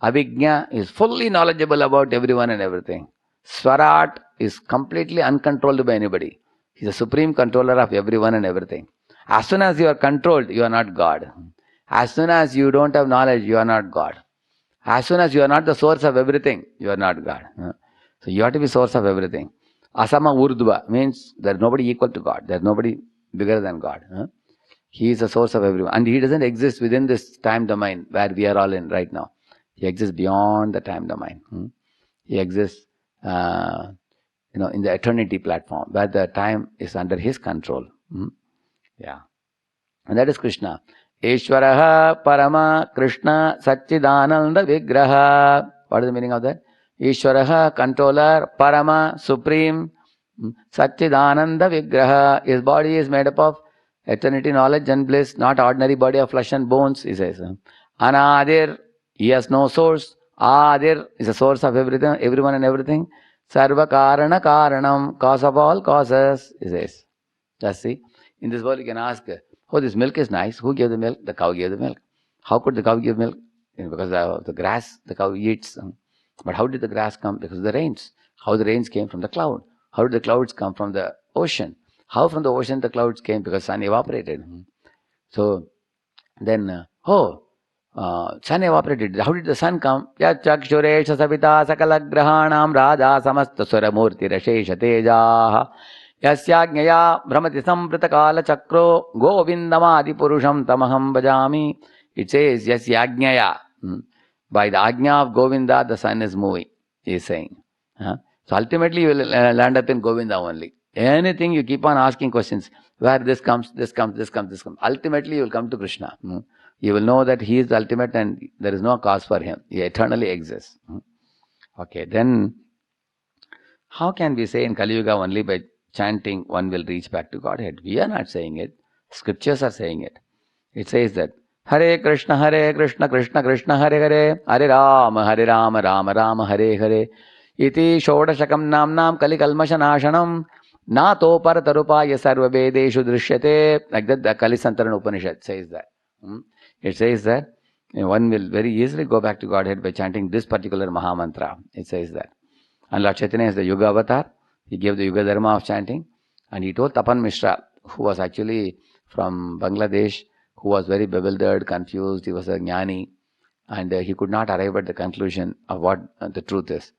Abhignya is fully knowledgeable about everyone and everything. Swarat is completely uncontrolled by anybody. He is the supreme controller of everyone and everything. As soon as you are controlled, you are not God. As soon as you don't have knowledge, you are not God. As soon as you are not the source of everything, you are not God. So you have to be source of everything. Asama Urdhva means there is nobody equal to God. There is nobody bigger than God. He is the source of everyone. And He doesn't exist within this time domain where we are all in right now. He exists beyond the time domain. He exists in the eternity platform where the time is under His control. Yeah. And that is Krishna. Ishvaraha Parama Krishna Satchidananda Vigraha. What is the meaning of that? Ishvaraha, controller, Parama, supreme, Satchidananda Vigraha. His body is made up of eternity, knowledge and bliss, not ordinary body of flesh and bones, he says. Anadir, he has no source. Adir is the source of everything, everyone and everything. Sarva Karana Karanam, cause of all causes, he says. Just see, in this world you can ask, oh, this milk is nice. Who gave the milk? The cow gave the milk. How could the cow give milk? Because of the grass the cow eats. But how did the grass come? Because of the rains. How the rains came from the cloud. How did the clouds come from the ocean? How from the ocean the clouds came? Because sun evaporated. So then, sun evaporated. How did the sun come? Yachakshuresha savita sakalagrahanam raja samasta suramurti rashesha tejaha yasyajnaya brahmati samprita kala chakro govindamadi purusham tamaham bhajami. It says yasyajnaya. By the ajna of Govinda, the sun is moving, he is saying. So ultimately you will land up in Govinda only. Anything you keep on asking questions, where this comes, this comes, this comes, this comes. Ultimately you will come to Krishna. You will know that He is the ultimate and there is no cause for Him. He eternally exists. Okay, then how can we say in Kali Yuga only by chanting one will reach back to Godhead? We are not saying it. Scriptures are saying it. It says that Hare Krishna, Krishna Krishna, Hare Hare, Hare Rama, Rama Rama, Hare Hare. Iti Shodashakam Namnam Kali Kalmasha Nashanam Nato Paratarupaya Sarva Vedeshu Drishyate. Like that, the Kali Santaran Upanishad says that. It says that one will very easily go back to Godhead by chanting this particular Maha Mantra. It says that. And Lord Chaitanya is the Yuga Avatar. He gave the Yuga Dharma of chanting. And he told Tapan Mishra, who was actually from Bangladesh, who was very bewildered, confused. He was a jnani. And he could not arrive at the conclusion of what the truth is.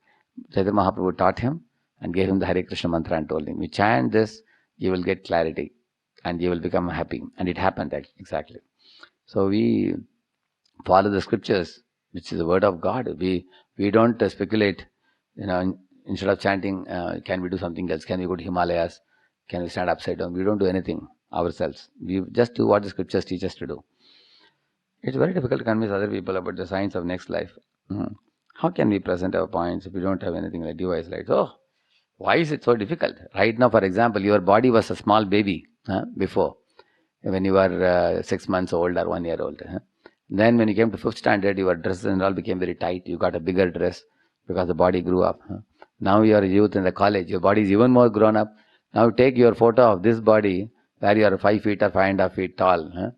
Chaitanya Mahaprabhu taught him and gave him the Hare Krishna mantra and told him, you chant this, you will get clarity and you will become happy. And it happened exactly. So we follow the scriptures, which is the word of God. We don't speculate, instead of chanting, can we do something else? Can we go to Himalayas? Can we stand upside down? We don't do anything ourselves. We just do what the scriptures teach us to do. It's very difficult to convince other people about the science of next life. How can we present our points if we don't have anything like device lights? Oh, why is it so difficult? Right now, for example, your body was a small baby before, when you were 6 months old or 1 year old. Then when you came to 5th standard, your dresses and all became very tight. You got a bigger dress because the body grew up. Now you are a youth in the college. Your body is even more grown up Now take your photo of this body where you are 5 feet or 5.5 feet tall,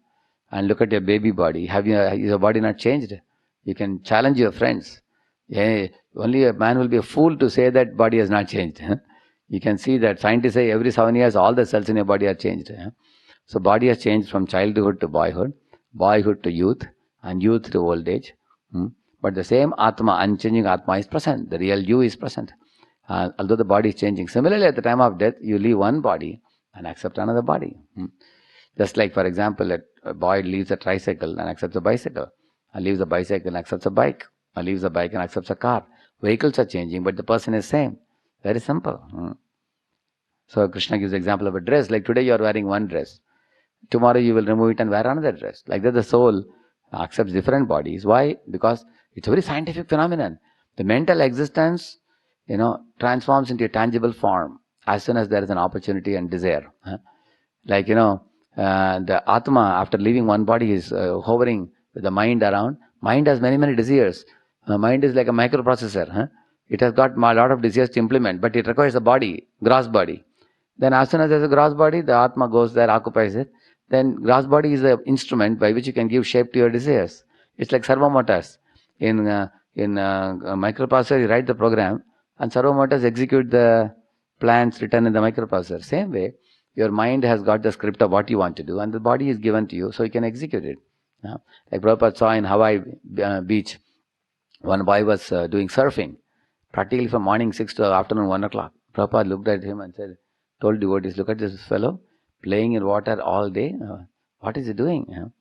and look at your baby body. Is your body not changed? You can challenge your friends. Yeah, only a man will be a fool to say that body has not changed. You can see that scientists say every 7 years all the cells in your body are changed. So body has changed from childhood to boyhood, boyhood to youth, and youth to old age. But the same Atma, unchanging Atma is present. The real you is present. Although the body is changing. Similarly, at the time of death, you leave one body and accept another body. Just like, for example, a boy leaves a tricycle and accepts a bicycle. Or leaves a bicycle and accepts a bike. Or leaves a bike and accepts a car. Vehicles are changing, but the person is same. Very simple. So Krishna gives the example of a dress. Like today you are wearing one dress. Tomorrow you will remove it and wear another dress. Like that the soul accepts different bodies. Why? Because it's a very scientific phenomenon. The mental existence, transforms into a tangible form as soon as there is an opportunity and desire. Like, the Atma, after leaving one body, is hovering with the mind around. Mind has many, many desires. Mind is like a microprocessor. It has got a lot of desires to implement, but it requires a body, gross body. Then as soon as there's a gross body, the Atma goes there, occupies it. Then gross body is the instrument by which you can give shape to your desires. It's like servo motors. In microprocessor, you write the program, and servo motors execute the plans written in the microprocessor. Same way, your mind has got the script of what you want to do, and the body is given to you, so you can execute it. Like Prabhupada saw in Hawaii beach, one boy was doing surfing, practically from morning 6 to afternoon 1 o'clock. Prabhupada looked at him and told devotees, look at this fellow playing in water all day. What is he doing?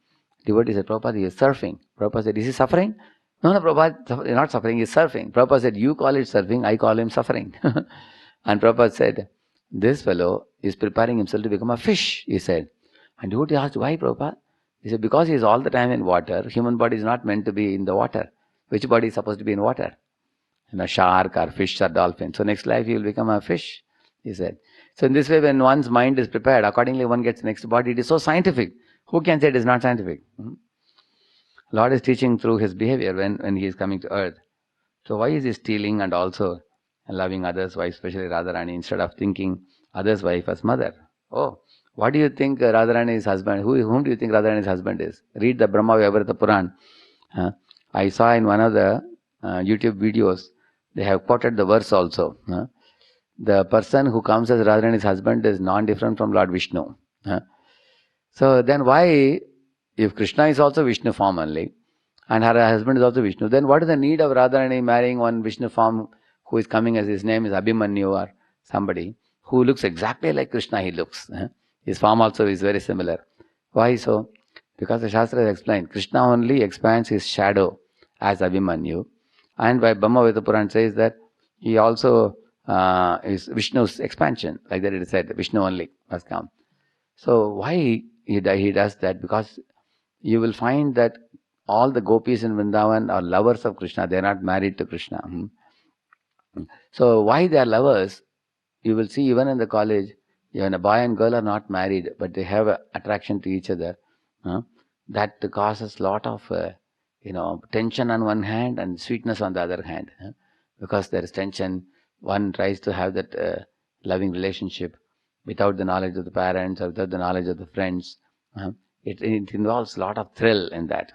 Devotee said, Prabhupada, he is surfing. Prabhupada said, is he suffering? No, Prabhupada, not suffering, he is surfing. Prabhupada said, you call it surfing, I call him suffering. And Prabhupada said, this fellow is preparing himself to become a fish, he said. And devotee asked, why, Prabhupada? He said, because he is all the time in water. Human body is not meant to be in the water. Which body is supposed to be in water? Shark or fish or dolphin. So next life he will become a fish, he said. So in this way, when one's mind is prepared, accordingly one gets next body. It is so scientific. Who can say it is not scientific? Lord is teaching through his behavior when he is coming to earth. So why is he stealing and also loving others' wife, especially Radharani, instead of thinking others' wife as mother? Oh, what do you think Radharani's husband, whom do you think Radharani's husband is? Read the Brahma Vaivarta Puran. I saw in one of the YouTube videos, they have quoted the verse also. The person who comes as Radharani's husband is non-different from Lord Vishnu. So then why, if Krishna is also Vishnu form only, and her husband is also Vishnu, then what is the need of Radharani marrying one Vishnu form who is coming as his name is Abhimanyu or somebody who looks exactly like Krishna he looks. His form also is very similar. Why so? Because the Shastra has explained, Krishna only expands his shadow as Abhimanyu. And by Brahma Vaivarta Puran says that he also is Vishnu's expansion. Like that it is said, Vishnu only has come. So why he does that? Because you will find that all the gopis in Vrindavan are lovers of Krishna. They are not married to Krishna. So why they are lovers? You will see even in the college, when a boy and girl are not married, but they have an attraction to each other. That causes lot of tension on one hand and sweetness on the other hand. Because there is tension, one tries to have that loving relationship without the knowledge of the parents or without the knowledge of the friends. It involves a lot of thrill in that.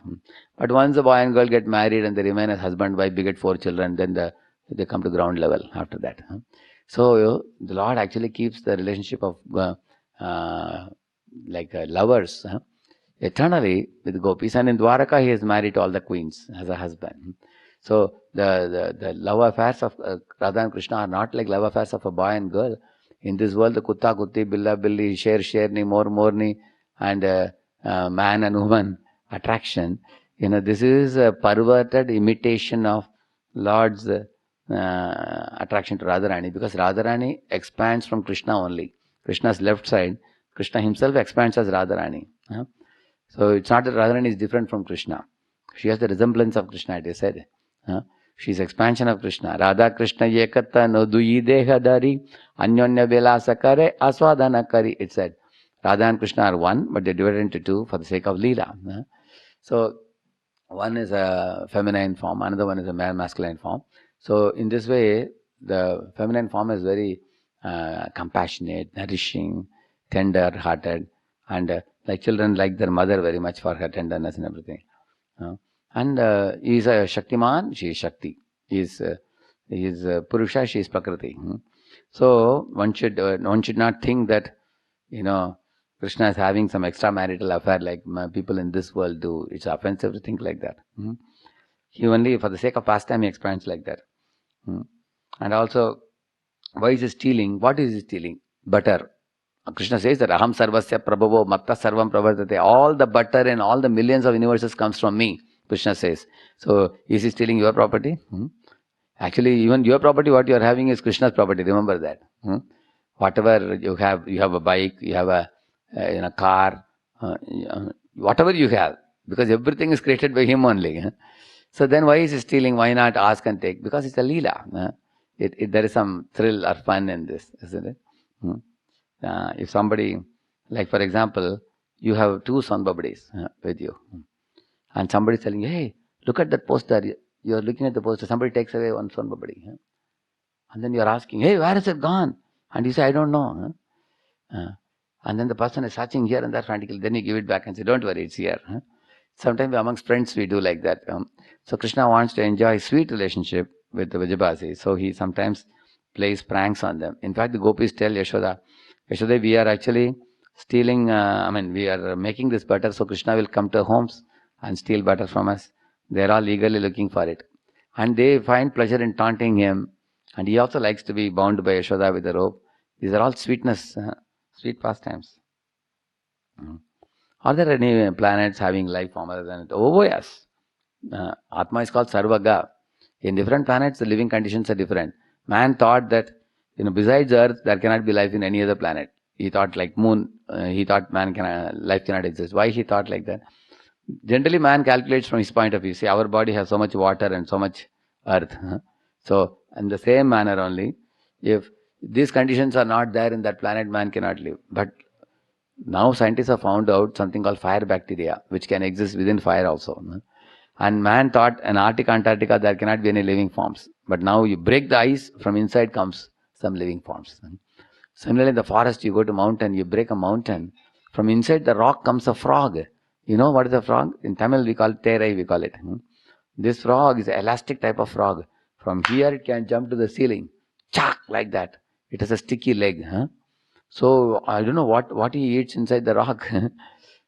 But once the boy and girl get married and they remain as husband, wife, beget 4 children, then they come to ground level after that. So the Lord actually keeps the relationship of lovers eternally with gopis. And in Dwaraka he is married to all the queens as a husband. So the love affairs of Radha and Krishna are not like love affairs of a boy and girl. In this world, the kutta kutti, billa billi, share ni, more ni, and man and woman attraction. This is a perverted imitation of Lord's attraction to Radharani, because Radharani expands from Krishna only. Krishna's left side, Krishna himself expands as Radharani. So it's not that Radharani is different from Krishna. She has the resemblance of Krishna, it is said. She is expansion of Krishna. Radha Krishna yekata no duyi dehadari anyonya velasa kare aswadana kari. It said Radha and Krishna are one, but they are divided into two for the sake of Leela. So one is a feminine form, another one is a masculine form. So in this way, the feminine form is very compassionate, nourishing, tender-hearted, and like children like their mother very much for her tenderness and everything. And he is a Shaktiman, she is Shakti. He is Purusha, she is Prakriti. So one should not think that, Krishna is having some extramarital affair like people in this world do. It's offensive to think like that. He only, for the sake of pastime, he expands like that. And also, why is he stealing? What is he stealing? Butter. Krishna says that Aham Sarvasya Prabhavo Matta Sarvam Pravartate. All the butter and all the millions of universes comes from me, Krishna says. So, is he stealing your property? Actually, even your property, what you are having is Krishna's property. Remember that. Whatever you have a bike, you have a car, whatever you have, because everything is created by him only. So then why is he stealing? Why not ask and take? Because it's a leela. There is some thrill or fun in this, isn't it? If somebody, like for example, you have two son babadis with you, and somebody is telling you, hey, look at that poster. You are looking at the poster. Somebody takes away one son babadi, and then you are asking, hey, where is it gone? And you say, I don't know. And then the person is searching here and there frantically. Then you give it back and say, don't worry, it's here. Sometimes amongst friends we do like that. So Krishna wants to enjoy sweet relationship with the Vijabasi. So he sometimes plays pranks on them. In fact, the gopis tell Yashoda, we are actually stealing, we are making this butter, so Krishna will come to homes and steal butter from us. They are all eagerly looking for it. And they find pleasure in taunting him. And he also likes to be bound by Yashoda with a rope. These are all sweetness, sweet pastimes. Are there any planets having life form other than it? Oh yes. Atma is called Sarvaga. In different planets, the living conditions are different. Man thought that, besides Earth, there cannot be life in any other planet. He thought like moon, he thought life cannot exist. Why he thought like that? Generally, man calculates from his point of view. See, our body has so much water and so much earth. So, in the same manner only, if these conditions are not there in that planet, man cannot live. But now scientists have found out something called fire bacteria, which can exist within fire also. And man thought in Arctic Antarctica there cannot be any living forms. But now you break the ice, from inside comes some living forms. Similarly, in the forest, you go to mountain, you break a mountain. From inside the rock comes a frog. You know what is a frog? In Tamil we call it Terai, we call it. This frog is an elastic type of frog. From here it can jump to the ceiling. Chak, like that. It has a sticky leg. So I don't know what he eats inside the rock.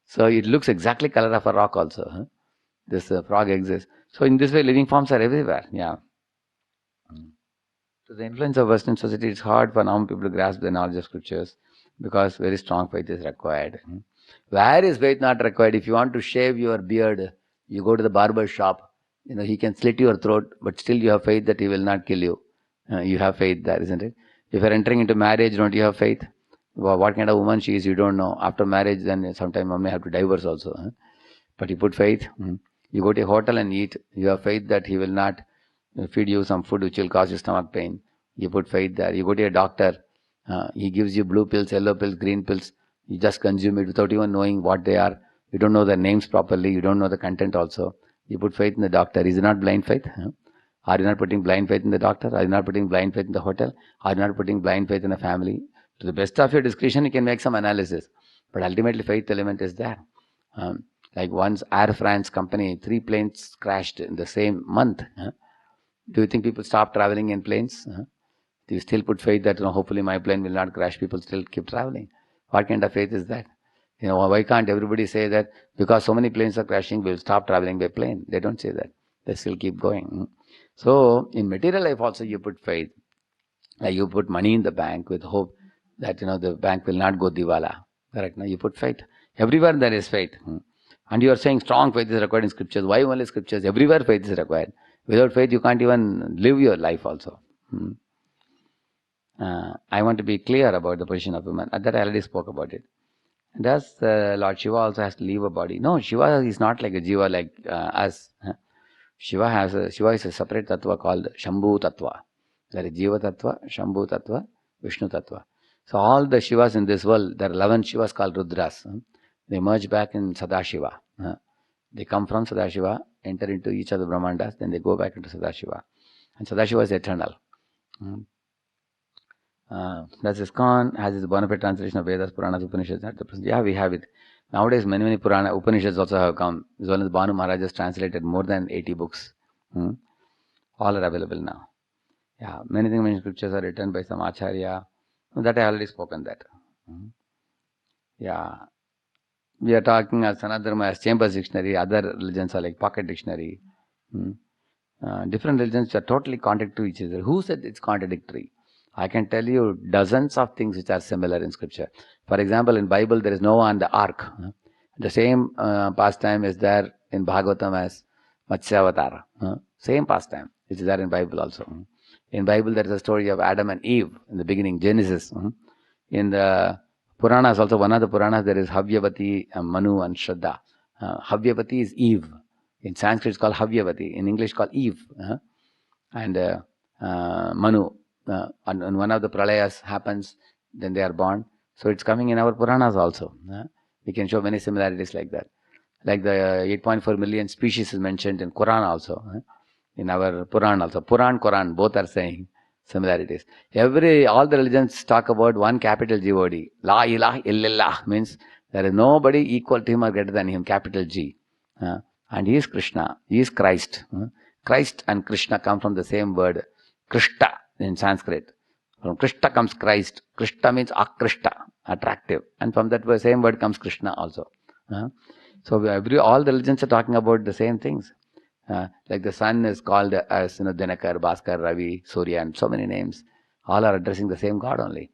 So it looks exactly color of a rock also. This frog exists. So in this way, living forms are everywhere. Yeah. So the influence of Western society, it's hard for normal people to grasp the knowledge of scriptures because very strong faith is required. Where is faith not required? If you want to shave your beard, you go to the barber shop. He can slit your throat, but still you have faith that he will not kill you. You have faith there, isn't it? If you are entering into marriage, don't you have faith? What kind of woman she is, you don't know. After marriage, then sometime one may have to divorce also. But you put faith. You go to a hotel and eat. You have faith that he will not feed you some food which will cause you stomach pain. You put faith there. You go to a doctor. He gives you blue pills, yellow pills, green pills. You just consume it without even knowing what they are. You don't know their names properly. You don't know the content also. You put faith in the doctor. Is it not blind faith? Are you not putting blind faith in the doctor? Are you not putting blind faith in the hotel? Are you not putting blind faith in a family? To the best of your discretion, you can make some analysis. But ultimately, faith element is there. Like once Air France company, 3 planes crashed in the same month. Do you think people stop traveling in planes? Do you still put faith that hopefully my plane will not crash? People still keep traveling. What kind of faith is that? Why can't everybody say that because so many planes are crashing, we'll stop traveling by plane? They don't say that. They still keep going. So in material life also you put faith. Like you put money in the bank with hope that the bank will not go diwala. Correct? Now you put faith. Everywhere there is faith. And you are saying strong faith is required in scriptures. Why only scriptures? Everywhere faith is required. Without faith you can't even live your life also. I want to be clear about the position of women. That I already spoke about it. Does Lord Shiva also has to leave a body? No, Shiva is not like a jiva like us. Shiva is a separate tattva called Shambhu tattva. There is Jiva tattva, Shambhu tattva, Vishnu tattva. So all the Shivas in this world, there are 11 Shivas called Rudras. They merge back in Sadashiva. They come from Sadashiva, enter into each of the Brahmandas, then they go back into Sadashiva. And Sadashiva is eternal. Does ISKCON has its bona fide translation of Vedas, Puranas, Upanishads at the present? Yeah, we have it. Nowadays, many Purana Upanishads also have come. Zolan's Banu Maharaj has translated more than 80 books. All are available now. Yeah, many things in scriptures are written by some Acharya. That I already spoken that. Yeah. We are talking as Sanatana as Chambers Dictionary, other religions are like Pocket Dictionary. Different religions are totally contradictory to each other. Who said it's contradictory? I can tell you dozens of things which are similar in scripture. For example, in Bible there is Noah and the ark. The same pastime is there in Bhagavatam as Matsyavatara. Same pastime, which is there in Bible also. In Bible there is a story of Adam and Eve in the beginning, Genesis. In the Puranas also, one of the Puranas there is Havyavati, Manu and Shraddha. Havyavati is Eve. In Sanskrit it's called Havyavati. In English called Eve. And Manu. And one of the pralayas happens, then they are born. So it's coming in our Puranas also. We can show many similarities like that. Like the 8.4 million species is mentioned in Quran also. In our Puran also. Puran, Quran, both are saying similarities. All the religions talk about one capital G-O-D. La ilaha illallah means there is nobody equal to him or greater than him, capital G. And he is Krishna, he is Christ. Christ and Krishna come from the same word, Krishta in Sanskrit. From Krishna comes Christ. Krishna means Akrishta, attractive. And from that same word comes Krishna also. So all the religions are talking about the same things. Like the sun is called as Dinakar, Bhaskar, Ravi, Surya, and so many names. All are addressing the same God only.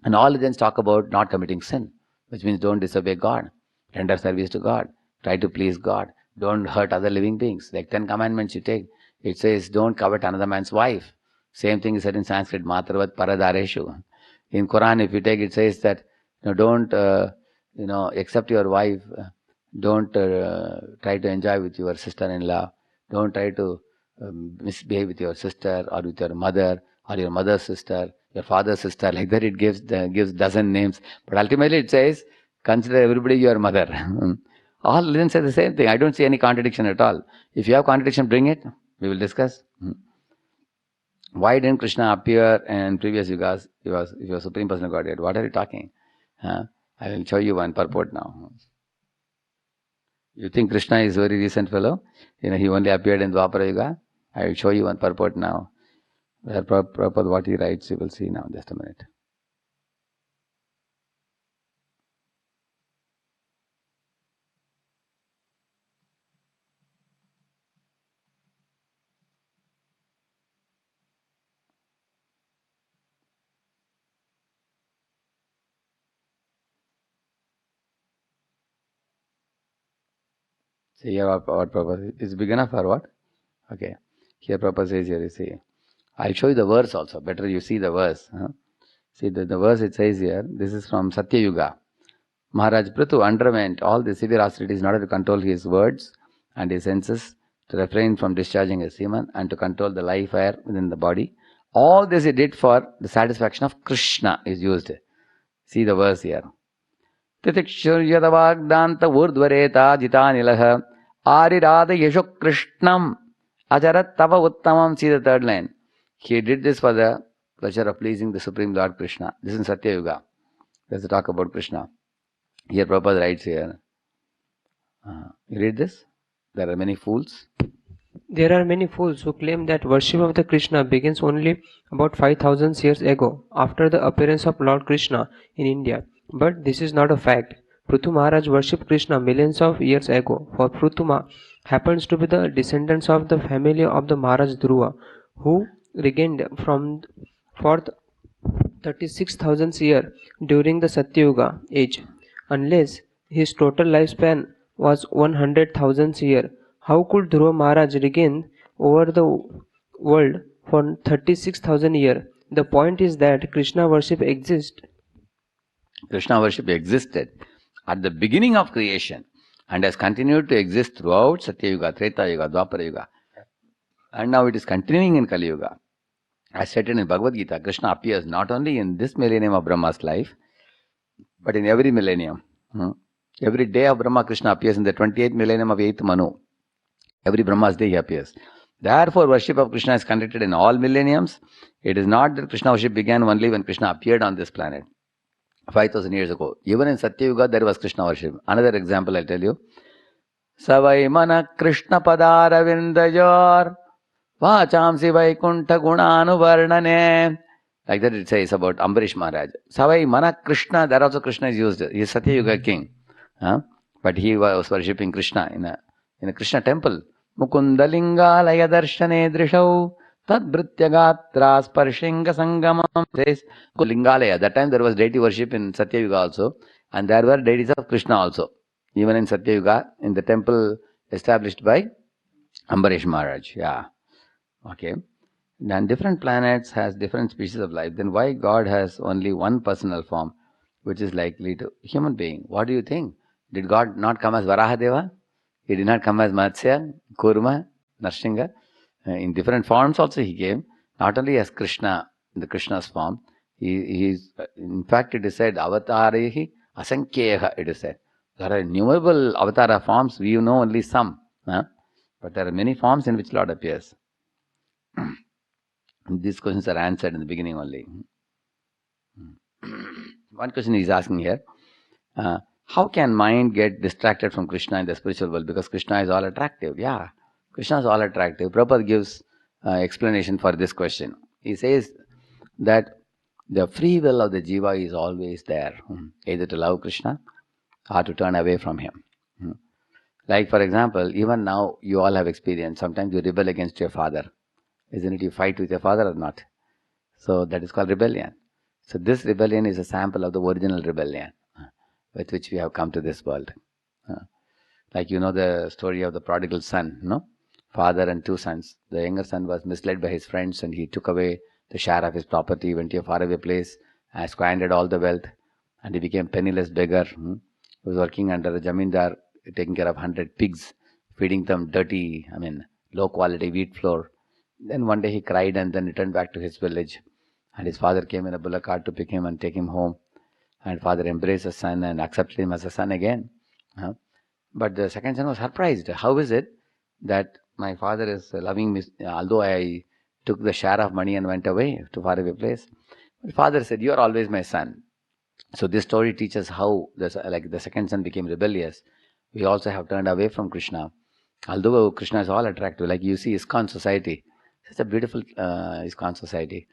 And all religions talk about not committing sin, which means don't disobey God, render service to God, try to please God, don't hurt other living beings. Like 10 commandments you take, it says don't covet another man's wife. Same thing is said in Sanskrit, Matravat Paradareshu. In Quran, if you take, it says that don't accept your wife. Don't try to enjoy with your sister-in-law. Don't try to misbehave with your sister or with your mother or your mother's sister, your father's sister. Like that it gives dozen names. But ultimately it says, consider everybody your mother. All religions say the same thing. I don't see any contradiction at all. If you have contradiction, bring it. We will discuss. Why didn't Krishna appear in previous yugas? He was Supreme Personal Godhead. What are you talking? I will show you one purport now. You think Krishna is a very recent fellow? He only appeared in Dwapara Yuga. I will show you one purport now. Where Prabhupada, what he writes, you will see now. Just a minute. See here what Prabhupada is big enough or what? Okay. Here Prabhupada says here, you see. I'll show you the verse also. Better you see the verse. See the verse it says here. This is from Satya Yuga. Maharaj Prithu underwent all the severe austerities in order to control his words and his senses, to refrain from discharging his semen, and to control the life air within the body. All this he did for the satisfaction of Krishna is used. See the verse here. Titikshuryadavagdanta urdvareta jitanilaha arirada yesho krishnam ajarat tava uttamam. See the third line. He did this for the pleasure of pleasing the Supreme Lord Krishna. This is in Satya Yuga. There's a talk about Krishna. Here Prabhupada writes here. You read this? There are many fools.
There are many fools who claim that worship of the Krishna begins only about 5,000 years ago, after the appearance of Lord Krishna in India. But this is not a fact. Prithu Maharaj worshipped Krishna millions of years ago, for Prithu happens to be the descendants of the family of the Maharaj Dhruva, who reigned for 36,000 years during the Satyuga age. Unless his total lifespan was 100,000 years, how could Dhruva Maharaj reign over the world for 36,000 years? The point is that Krishna worship exists.
Krishna worship existed at the beginning of creation and has continued to exist throughout Satya Yuga, Treta Yuga, Dwapara Yuga. And now it is continuing in Kali Yuga. As stated in Bhagavad Gita, Krishna appears not only in this millennium of Brahma's life, but in every millennium. Every day of Brahma, Krishna appears in the 28th millennium of 8th Manu. Every Brahma's day he appears. Therefore, worship of Krishna is conducted in all millenniums. It is not that Krishna worship began only when Krishna appeared on this planet 5000 years ago. Even in Satya Yuga, there was Krishna worship. Another example I'll tell you. Savai mana Krishna padara vindajor vachamsi vaikuntha gunanu varnane. Like that it says about Ambarish Maharaj. Savai mana Krishna, there also Krishna is used. He is Satya Yuga king. But he was worshipping Krishna in a Krishna temple. Mukundalingalaya darshane drishau tadbhrityagatra sparshinga sangamam. Says Lingalaya. That time there was deity worship in Satya Yuga also. And there were deities of Krishna also. Even in Satya Yuga, in the temple established by Ambarish Maharaj. Yeah. Okay. And different planets has different species of life. Then why God has only one personal form, which is likely to human being? What do you think? Did God not come as Varahadeva? He did not come as Matsya, Kurma, Narsingha. In different forms also he came. Not only as Krishna, in the Krishna's form. In fact, it is said, Avatarehi Asankyeha, it is said. There are innumerable avatara forms, we know only some. But there are many forms in which Lord appears. These questions are answered in the beginning only. One question he is asking here. How can mind get distracted from Krishna in the spiritual world? Because Krishna is all attractive. Yeah, Krishna is all attractive. Prabhupada gives explanation for this question. He says that the free will of the jiva is always there, either to love Krishna or to turn away from him. Like for example, even now you all have experienced, sometimes you rebel against your father. Isn't it? You fight with your father or not? So that is called rebellion. So this rebellion is a sample of the original rebellion with which we have come to this world. Like you know the story of the prodigal son, no? Father and two sons. The younger son was misled by his friends and he took away the share of his property, went to a faraway place, and squandered all the wealth, and he became penniless beggar. He was working under a jamindar, taking care of 100 pigs, feeding them dirty, low quality wheat flour. Then one day he cried and then returned back to his village. And his father came in a bullock cart to pick him and take him home. And father embraced his son and accepted him as a son again. But the second son was surprised. How is it that my father is loving me, although I took the share of money and went away to faraway place? But father said, you are always my son. So this story teaches how the second son became rebellious. We also have turned away from Krishna. Although Krishna is all attractive, like you see ISKCON society. Such a beautiful ISKCON society.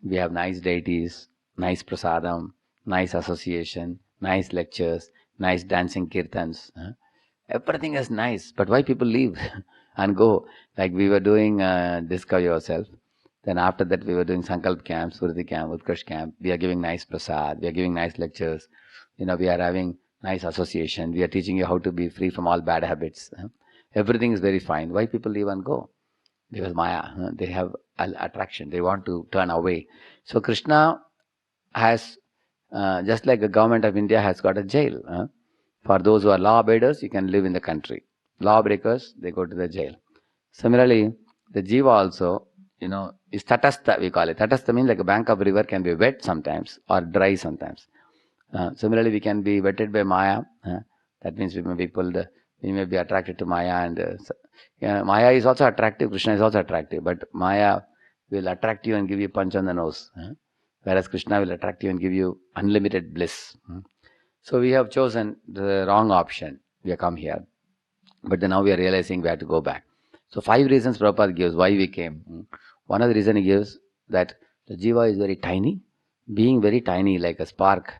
We have nice deities, nice prasadam, nice association, nice lectures, nice dancing kirtans. Everything is nice, but why people leave and go? Like we were doing Discover Yourself. Then after that we were doing Sankalp camp, Surati camp, Utkarsh camp. We are giving nice prasad, we are giving nice lectures. We are having nice association. We are teaching you how to be free from all bad habits. Everything is very fine. Why people leave and go? Because Maya, they have attraction. They want to turn away. So Krishna has, just like the government of India has got a jail. For those who are law abiders, you can live in the country. Law breakers, they go to the jail. Similarly, the jiva also, is tatastha, we call it. Tatastha means like a bank of river can be wet sometimes or dry sometimes. Similarly, we can be wetted by Maya. That means we may be pulled, we may be attracted to Maya, and Maya is also attractive, Krishna is also attractive, but Maya will attract you and give you punch on the nose, whereas Krishna will attract you and give you unlimited bliss. So we have chosen the wrong option. We have come here, but then now we are realizing we have to go back. So 5 reasons Prabhupada gives why we came. One of the reasons he gives that the jiva is very tiny, being very tiny like a spark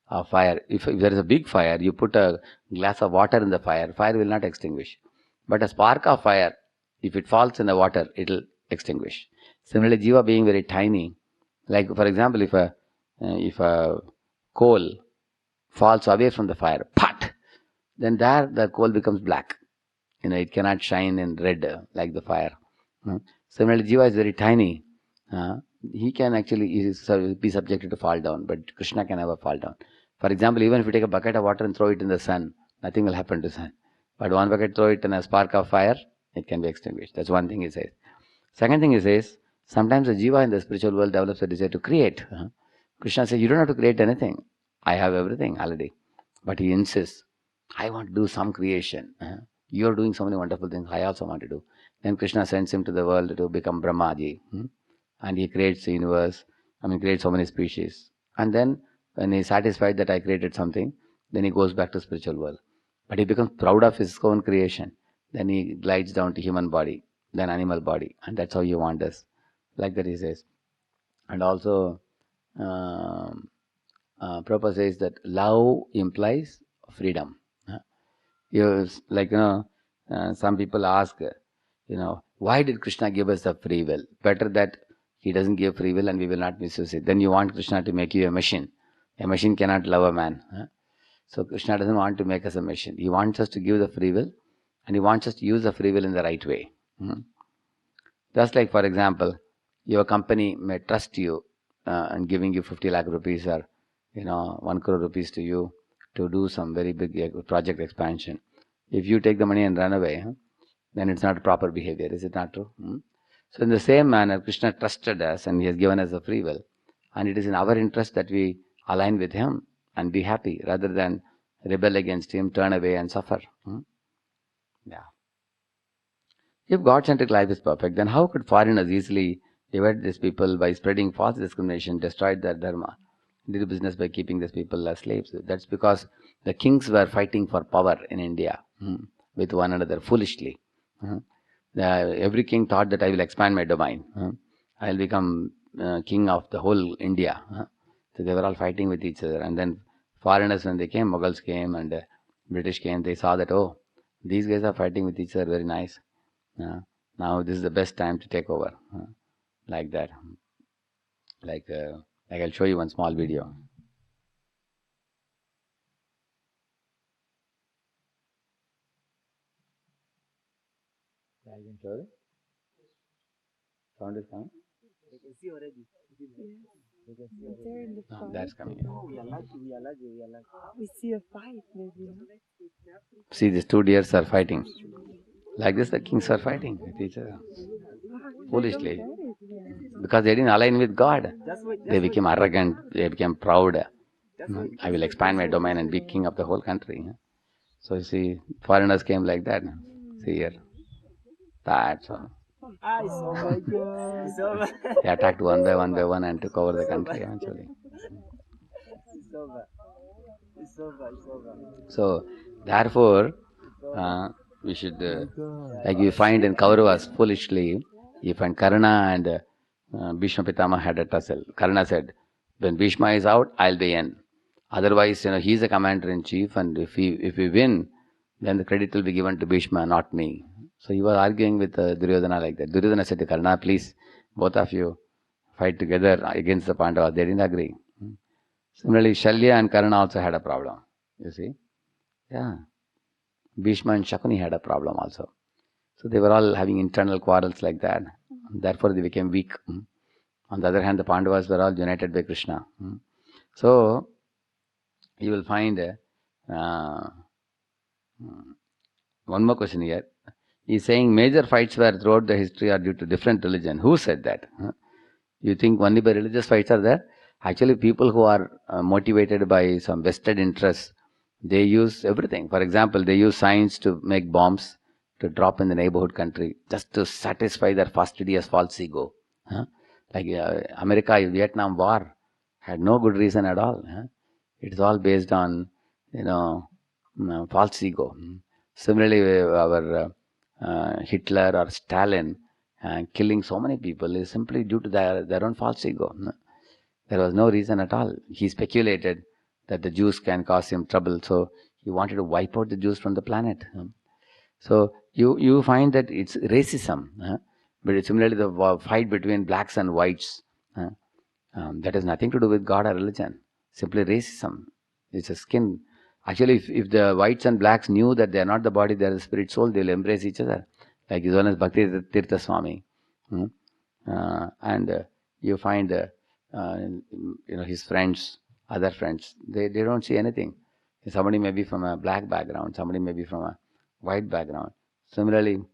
of fire. If there is a big fire, you put a glass of water in the fire, fire will not extinguish. But a spark of fire, if it falls in the water, it will extinguish. Similarly, jiva being very tiny, like for example, if a coal falls away from the fire, pat, then there the coal becomes black. It cannot shine in red like the fire. Similarly, jiva is very tiny. He can actually be subjected to fall down, but Krishna can never fall down. For example, even if you take a bucket of water and throw it in the sun, nothing will happen to the sun. But one bucket, throw it in a spark of fire, it can be extinguished. That's one thing he says. Second thing he says, sometimes the jiva in the spiritual world develops a desire to create. Krishna says, you don't have to create anything. I have everything already. But he insists, I want to do some creation. You're doing so many wonderful things. I also want to do. Then Krishna sends him to the world to become Brahmaji. And he creates the universe. Creates so many species. And then when he's satisfied that I created something, then he goes back to spiritual world. But he becomes proud of his own creation. Then he glides down to human body, then animal body. And that's how he wanders. Like that he says. And also, Prabhupada says that love implies freedom. Some people ask, why did Krishna give us the free will? Better that he doesn't give free will and we will not misuse it. Then you want Krishna to make you a machine. A machine cannot love a man. So Krishna doesn't want to make us a machine. He wants us to give the free will, and he wants us to use the free will in the right way. Just like, for example, your company may trust you and giving you 50 lakh rupees or 1 crore rupees to you to do some very big project expansion. If you take the money and run away, then it's not proper behavior. Is it not true? So in the same manner, Krishna trusted us and he has given us a free will. And it is in our interest that we align with him and be happy rather than rebel against him, turn away and suffer. Yeah. If God-centric life is perfect, then how could foreigners easily divide these people by spreading false discrimination, destroy their dharma, did business by keeping these people as slaves? That's because the kings were fighting for power in India with one another foolishly. Every king thought that I will expand my domain. I will become king of the whole India. So they were all fighting with each other. And then foreigners, when they came, Mughals came and British came, they saw that, oh, these guys are fighting with each other, very nice. Now this is the best time to take over. Like that. Like I'll show you one small video. I can show it. Sound is coming?
You can see already. You can see already.
They're in the fight.
That's coming.
We see a fight, maybe.
See, these two deers are fighting. Like this, the kings are fighting with each other. Foolishly. Because they didn't align with God. They became arrogant, they became proud. I will expand my domain and be king of the whole country. So you see, foreigners came like that. See here. That's all.
It's over. It's over.
They attacked one by one and took over the country eventually.
It's over. It's over. It's over.
So, therefore, we should, like we find in Kauravas, foolishly, you find Karna and Bhishma Pitama had a tussle. Karna said, when Bhishma is out, I'll be in. Otherwise, he's the commander-in-chief, and if we win, then the credit will be given to Bhishma, not me. So he was arguing with Duryodhana like that. Duryodhana said to Karna, please, both of you fight together against the Pandavas. They didn't agree. Similarly, Shalya and Karna also had a problem. You see? Yeah. Bhishma and Shakuni had a problem also. So they were all having internal quarrels like that. Therefore they became weak. On the other hand, the Pandavas were all united by Krishna. So, you will find one more question here. He is saying major fights were throughout the history are due to different religion. Who said that? You think only by religious fights are there? Actually, people who are motivated by some vested interests, they use everything. For example, they use science to make bombs to drop in the neighborhood country just to satisfy their fastidious false ego. Like America, Vietnam War had no good reason at all. It is all based on, false ego. Similarly, our Hitler or Stalin killing so many people is simply due to their own false ego. There was no reason at all. He speculated that the Jews can cause him trouble, so he wanted to wipe out the Jews from the planet. So you find that it's racism, but it's similarly the fight between blacks and whites. That has nothing to do with God or religion. Simply racism. It's a skin. Actually, if the whites and blacks knew that they are not the body, they are the spirit soul, they will embrace each other. Like his honest Bhakti Tirtha Swami. And you find his friends, other friends, they don't see anything. Somebody may be from a black background, somebody may be from a white background. Similarly,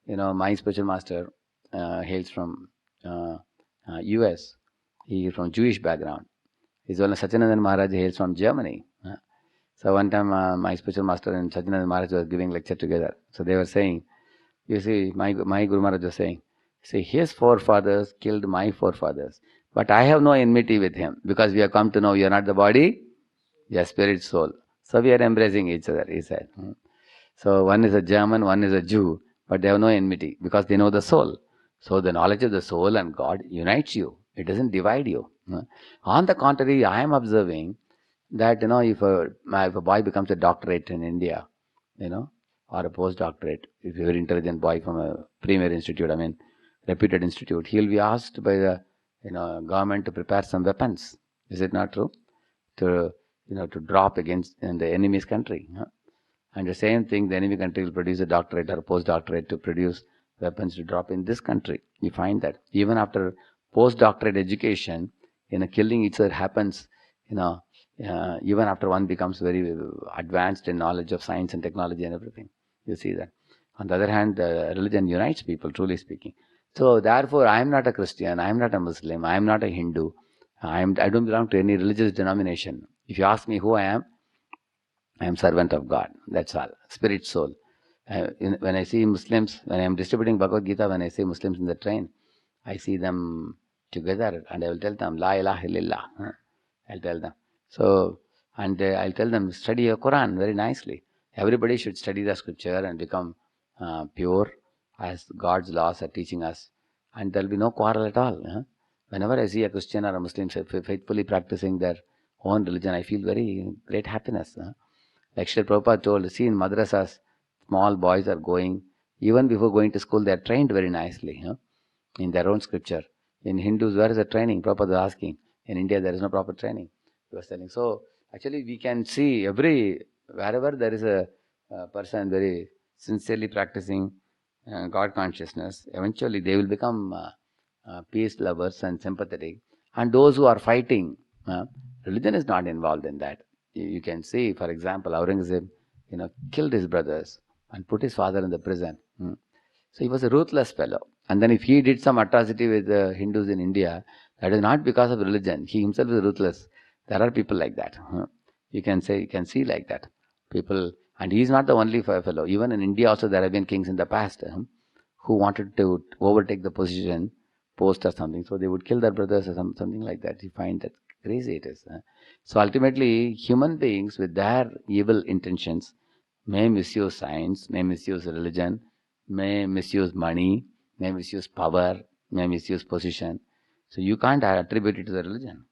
my spiritual master hails from US. He is from Jewish background. His honest Satyanandan Maharaj hails from Germany. So one time my spiritual master and Sajjananda Maharaj was giving lecture together. So they were saying, you see, my Guru Maharaj was saying, see, his forefathers killed my forefathers. But I have no enmity with him because we have come to know you are not the body, you are spirit, soul. So we are embracing each other, he said. So one is a German, one is a Jew, but they have no enmity because they know the soul. So the knowledge of the soul and God unites you. It doesn't divide you. On the contrary, I am observing that, if a boy becomes a doctorate in India, or a postdoctorate, if you're a very intelligent boy from a premier institute, reputed institute, he'll be asked by the, government to prepare some weapons. Is it not true? To drop against in the enemy's country. And the same thing, the enemy country will produce a doctorate or a postdoctorate to produce weapons to drop in this country. You find that even after postdoctorate education, killing each other happens, even after one becomes very advanced in knowledge of science and technology and everything. You see that. On the other hand, religion unites people, truly speaking. So therefore, I am not a Christian, I am not a Muslim, I am not a Hindu, I don't belong to any religious denomination. If you ask me who I am servant of God. That's all. Spirit, soul. When I see Muslims, when I am distributing Bhagavad Gita, when I see Muslims in the train, I see them together and I will tell them, La ilaha illallah. I'll tell them. So, and I'll tell them, study your Quran very nicely. Everybody should study the scripture and become pure as God's laws are teaching us. And there will be no quarrel at all. Whenever I see a Christian or a Muslim faithfully practicing their own religion, I feel very great happiness. Like Srila Prabhupada told, see in madrasas, small boys are going, even before going to school, they are trained very nicely in their own scripture. In Hindus, where is the training? Prabhupada was asking. In India, there is no proper training. He was telling. So, actually, we can see wherever there is a person very sincerely practicing God consciousness, eventually they will become peace lovers and sympathetic. And those who are fighting, religion is not involved in that. You can see, for example, Aurangzeb, killed his brothers and put his father in the prison. So he was a ruthless fellow. And then if he did some atrocity with the Hindus in India, that is not because of religion. He himself is ruthless. There are people like that. You can see like that. People, and he is not the only fellow. Even in India also there have been kings in the past who wanted to overtake the post or something. So they would kill their brothers or something like that. You find that crazy it is. So ultimately, human beings with their evil intentions may misuse science, may misuse religion, may misuse money, may misuse power, may misuse position. So you can't attribute it to the religion.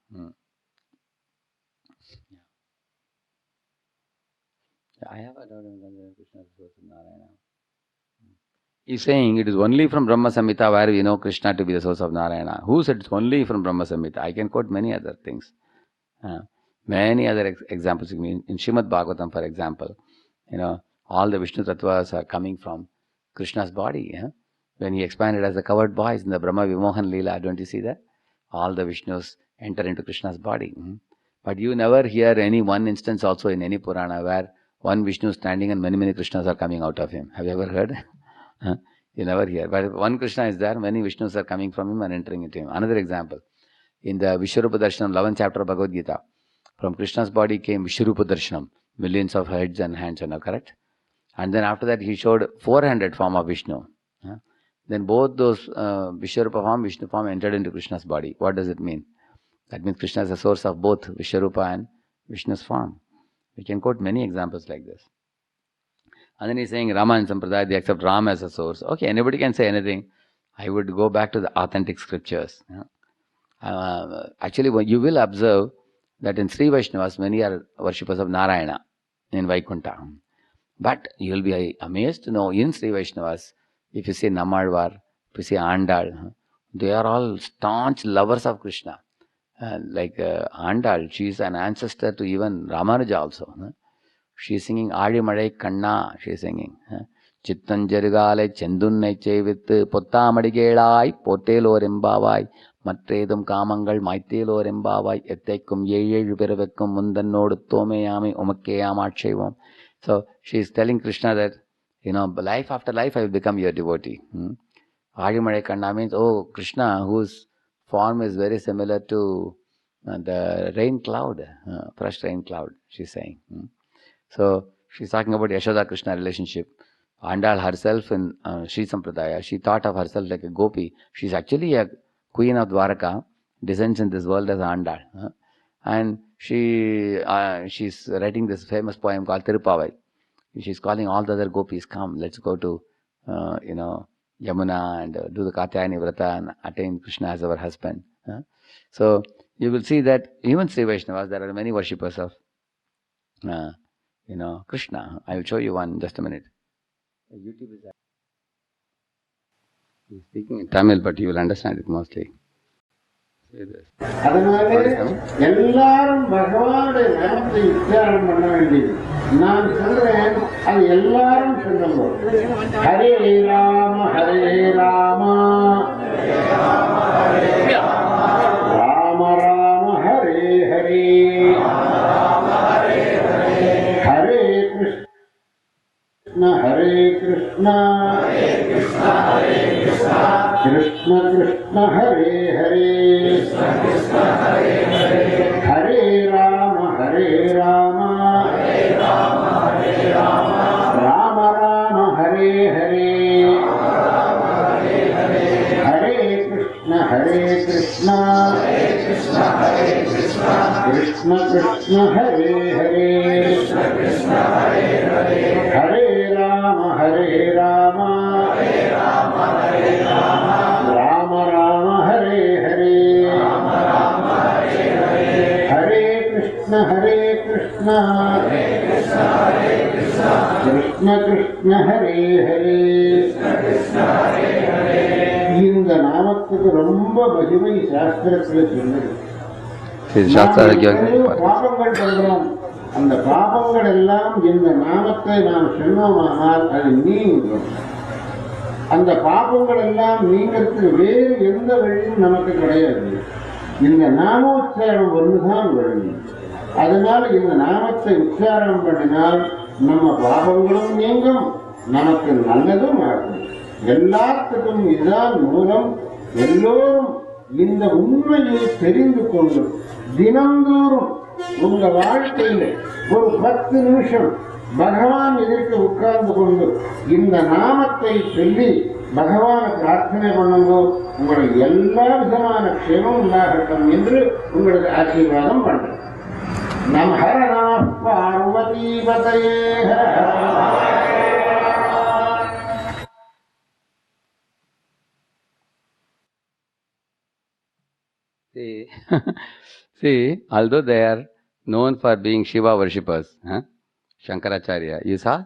I have a doubt in Krishna source of Narayana. He's saying it is only from Brahma Samhita where we know Krishna to be the source of Narayana. Who said it's only from Brahma Samhita? I can quote many other things. Many other examples. In Srimad Bhagavatam, for example, all the Vishnu Tattvas are coming from Krishna's body. When he expanded as the covered boys in the Brahma Vimohan Leela, don't you see that? All the Vishnus enter into Krishna's body. But you never hear any one instance also in any Purana where one Vishnu is standing and many Krishnas are coming out of him. Have you ever heard? You never hear. But if one Krishna is there, many Vishnus are coming from him and entering into him. Another example, in the Vishwarupa Darshanam, 11th chapter of Bhagavad Gita, from Krishna's body came Vishwarupa Darshanam, millions of heads and hands, correct? And then after that he showed 400 form of Vishnu. Then both those Vishwarupa form, Vishnu form entered into Krishna's body. What does it mean? That means Krishna is the source of both Vishwarupa and Vishnu's form. We can quote many examples like this. And then he's saying Rama and Sampradaya, they accept Rama as a source. Okay, anybody can say anything. I would go back to the authentic scriptures. Actually, you will observe that in Sri Vaishnavas, many are worshippers of Narayana in Vaikuntha. But you will be amazed to know in Sri Vaishnavas, if you see Nammalvar, if you see Andal, they are all staunch lovers of Krishna. Like Andal, she is an ancestor to even Ramanuja also. She is singing Adi Madai Kanna, she is singing. Chittanjarigale Chendunne Chevithu Pottamadigelai Potelo Rembavai Matredum Kamangal Maitelo Rembavai Etekum Yeye Peravekkum Mundanod Tomeyami Umakeyamachevam. So she is telling Krishna that, life after life I will become your devotee. Adi Madai Kanna means, oh, Krishna, whose form is very similar to the rain cloud, fresh rain cloud, she is saying. So she's talking about Yashoda Krishna relationship. Andal herself in Sri Sampradaya, she thought of herself like a gopi. She's actually a queen of Dwaraka, descends in this world as Andal. And she's writing this famous poem called Tirupavai. She's calling all the other gopis, come, let's go to, Yamuna and do the Katyayani Vrata and attain Krishna as our husband. So you will see that even Sri Vaishnavas, there are many worshippers of, Krishna. I will show you one in just a minute. YouTube is he's speaking in Tamil, but you will understand it mostly. Say this.
அதனாலே எல்லாரும் பகவானுடைய நாமத்தை உச்சாரணம் பண்ண வேண்டியது. நான் சொல்றேன், அது எல்லாரும் சொல்லுங்க. ஹரே ராம ஹரே ராமா ராம ராம ஹரே ஹரே ஹரே கிருஷ்ண ஹரே கிருஷ்ண कृष्ण कृष्ण हरे हरे हरे राम राम राम हरे हरे हरे कृष्ण कृष्ण कृष्ण हरे हरे हरे राम राम राम हरे हरे हरे कृष्ण कृष्ण कृष्ण हरे हरे இந்த நாமத்துக்கு ரொம்ப மகிமை சாஸ்திரத்துல சொன்னது. பாபங்கள் பண்றோம், அந்த பாபங்கள் எல்லாம் இந்த நாமத்தை நாம் சொன்னோமானால் அது நீங்கும். அந்த பாபங்கள் எல்லாம் நீங்கிறதுக்கு வேறு எந்த வழியும் நமக்கு கிடையாது. இந்த நாமோச்சாரம் ஒன்றுதான் வழி. அதனால் இந்த நாமத்தை உச்சாரணம் பண்ணினால் நம்ம பாபங்களும் நீங்கும், நமக்கு நல்லதும் ஆகும். எல்லாத்துக்கும் இதுதான் மூலம். எல்லோரும் இந்த உண்மையை தெரிந்து கொண்டு தினந்தோறும் உங்க வாழ்க்கையில ஒரு 10 நிமிஷம் பகவான் எதிர்க்க உட்கார்ந்து கொண்டு இந்த நாமத்தை சொல்லி பகவான பிரார்த்தனை பண்ணுங்கோ. உங்களுக்கு எல்லா விதமான க்ஷேமம் உண்டாகட்டும் என்று உங்களுக்கு ஆசீர்வாதம் பண்றேன். நம ஹர நம Parvati பதயே.
See, although they are known for being Shiva worshippers, Shankaracharya, you saw?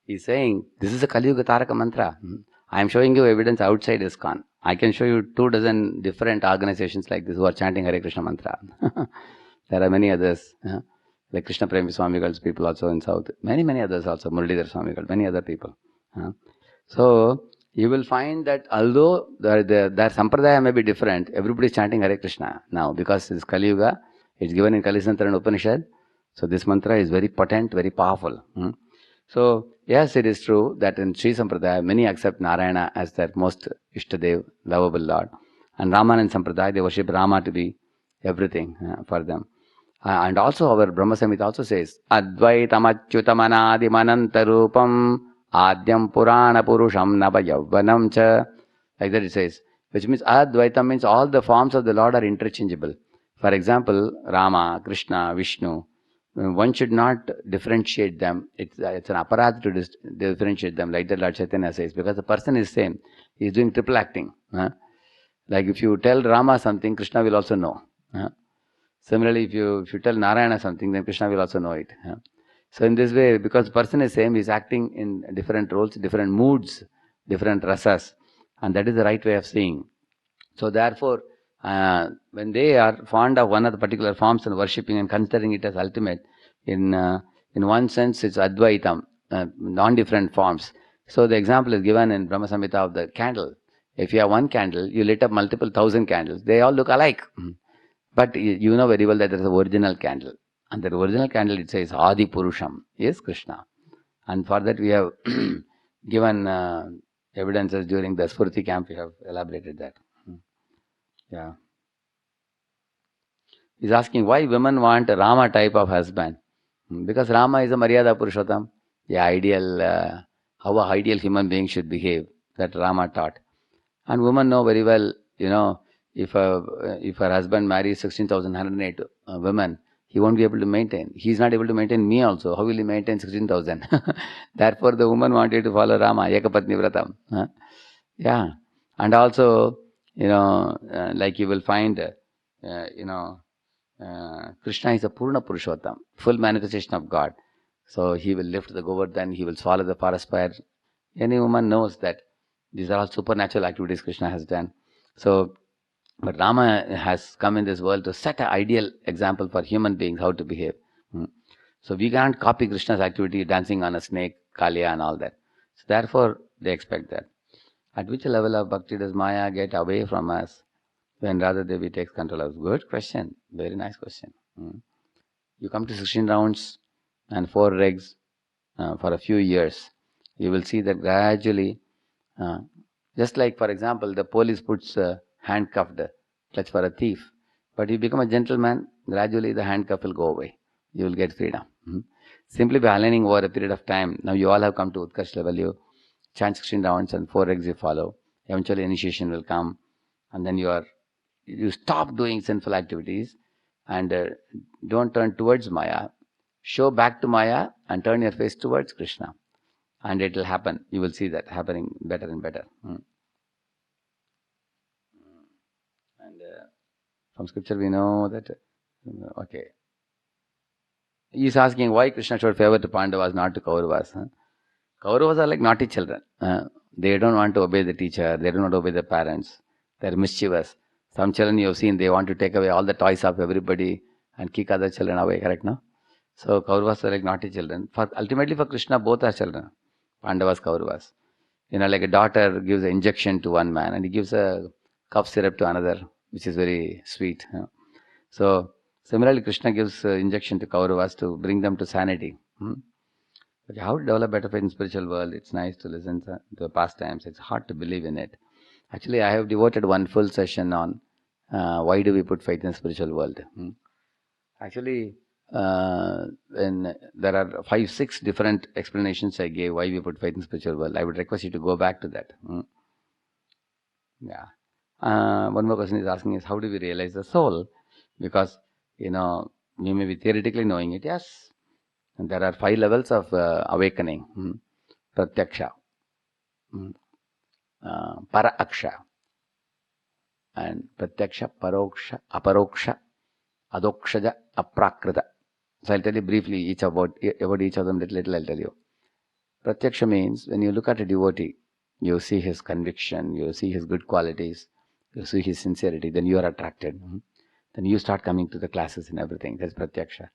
He's saying, this is a Kali Yuga Taraka mantra. I am showing you evidence outside ISKCON. I can show you 24 different organizations like this who are chanting Hare Krishna mantra. There are many others, like Krishna Premi Swamigal's people also in South. Many others also, Muralidhar Swamigal, many other people. So, you will find that although their sampradaya may be different, everybody is chanting Hare Krishna now because it's Kali Yuga. It's given in Kalisantaran Upanishad. So this mantra is very potent, very powerful. So yes, it is true that in Sri Sampradaya, many accept Narayana as their most Ishtadev, lovable Lord. And Ramanand Sampradaya, they worship Rama to be everything for them. And also our Brahma Samhita also says, Advaitam Achyutamanadi Manantarupam Adyam Purana Purusham Nava Yavvanam Cha. Like that it says. Which means Advaitam means all the forms of the Lord are interchangeable. For example, Rama, Krishna, Vishnu. One should not differentiate them. It's an aparat to differentiate them, like the Lord Chaitanya says, because the person is same. He is doing triple acting. Like if you tell Rama something, Krishna will also know. Similarly, if you tell Narayana something, then Krishna will also know it. So in this way, because the person is same, he is acting in different roles, different moods, different rasas, and that is the right way of seeing. So therefore, when they are fond of one of the particular forms and worshipping and considering it as ultimate, in one sense it's Advaitam, non-different forms. So the example is given in Brahma Samhita of the candle. If you have one candle, you lit up multiple 1,000 candles. They all look alike. But you know very well that there is an original candle. And the original candle, it says Adi Purusham, is Krishna. And for that we have given evidences during the Spurti camp. We have elaborated that. Yeah. He's asking why women want a Rama type of husband. Because Rama is a Maryada Purushottam, the ideal, how an ideal human being should behave, that Rama taught. And women know very well, if her husband marries 16,108 women, he won't be able to maintain. He's not able to maintain me also. How will he maintain 16,000? Therefore, the woman wanted to follow Rama, Ekapatni Vratam. Yeah. And also, like you will find, Krishna is a Purna Purushottam, full manifestation of God. So he will lift the Govardhan, he will swallow the forest fire. Any woman knows that these are all supernatural activities Krishna has done. So, but Rama has come in this world to set an ideal example for human beings how to behave. So we can't copy Krishna's activity, dancing on a snake, Kalia and all that. So therefore, they expect that. At which level of bhakti does Maya get away from us when Radha Devi takes control of us? Good question. Very nice question. You come to 16 rounds and 4 regs for a few years. You will see that gradually, just like, for example, the police puts handcuffed clutch for a thief. But you become a gentleman, gradually the handcuff will go away. You will get freedom. Simply by aligning over a period of time. Now you all have come to Utkarsh level. You chant 16 rounds and 4 regs you follow. Eventually initiation will come. And then you stop doing sinful activities and don't turn towards Maya. Show back to Maya and turn your face towards Krishna. And it will happen. You will see that happening better and better. And from scripture we know that, okay. He is asking why Krishna showed favor to Pandavas, not to Kauravas. Kauravas are like naughty children. They don't want to obey the teacher. They don't want to obey their parents. They are mischievous. Some children you have seen, they want to take away all the toys of everybody and kick other children away, correct, no? So Kauravas are like naughty children. Ultimately for Krishna, both are children. Pandavas, Kauravas. Like a daughter gives an injection to one man and he gives a cough syrup to another, which is very sweet. So similarly, Krishna gives injection to Kauravas to bring them to sanity. Okay, how to develop better faith in spiritual world? It's nice to listen to the pastimes. It's hard to believe in it. Actually, I have devoted one full session on why do we put faith in spiritual world. Actually, when there are 5, 6 different explanations I gave why we put faith in spiritual world. I would request you to go back to that. Yeah. One more question is asking is how do we realize the soul? Because we may be theoretically knowing it, yes. And there are 5 levels of awakening. Pratyaksha, Para-aksha, and Pratyaksha, Paroksha, Aparoksha, Adokshaja, Aprakrita. So I'll tell you briefly about each of them little I'll tell you. Pratyaksha means when you look at a devotee, you see his conviction, you see his good qualities, you see his sincerity, then you are attracted. Then you start coming to the classes and everything. That's Pratyaksha.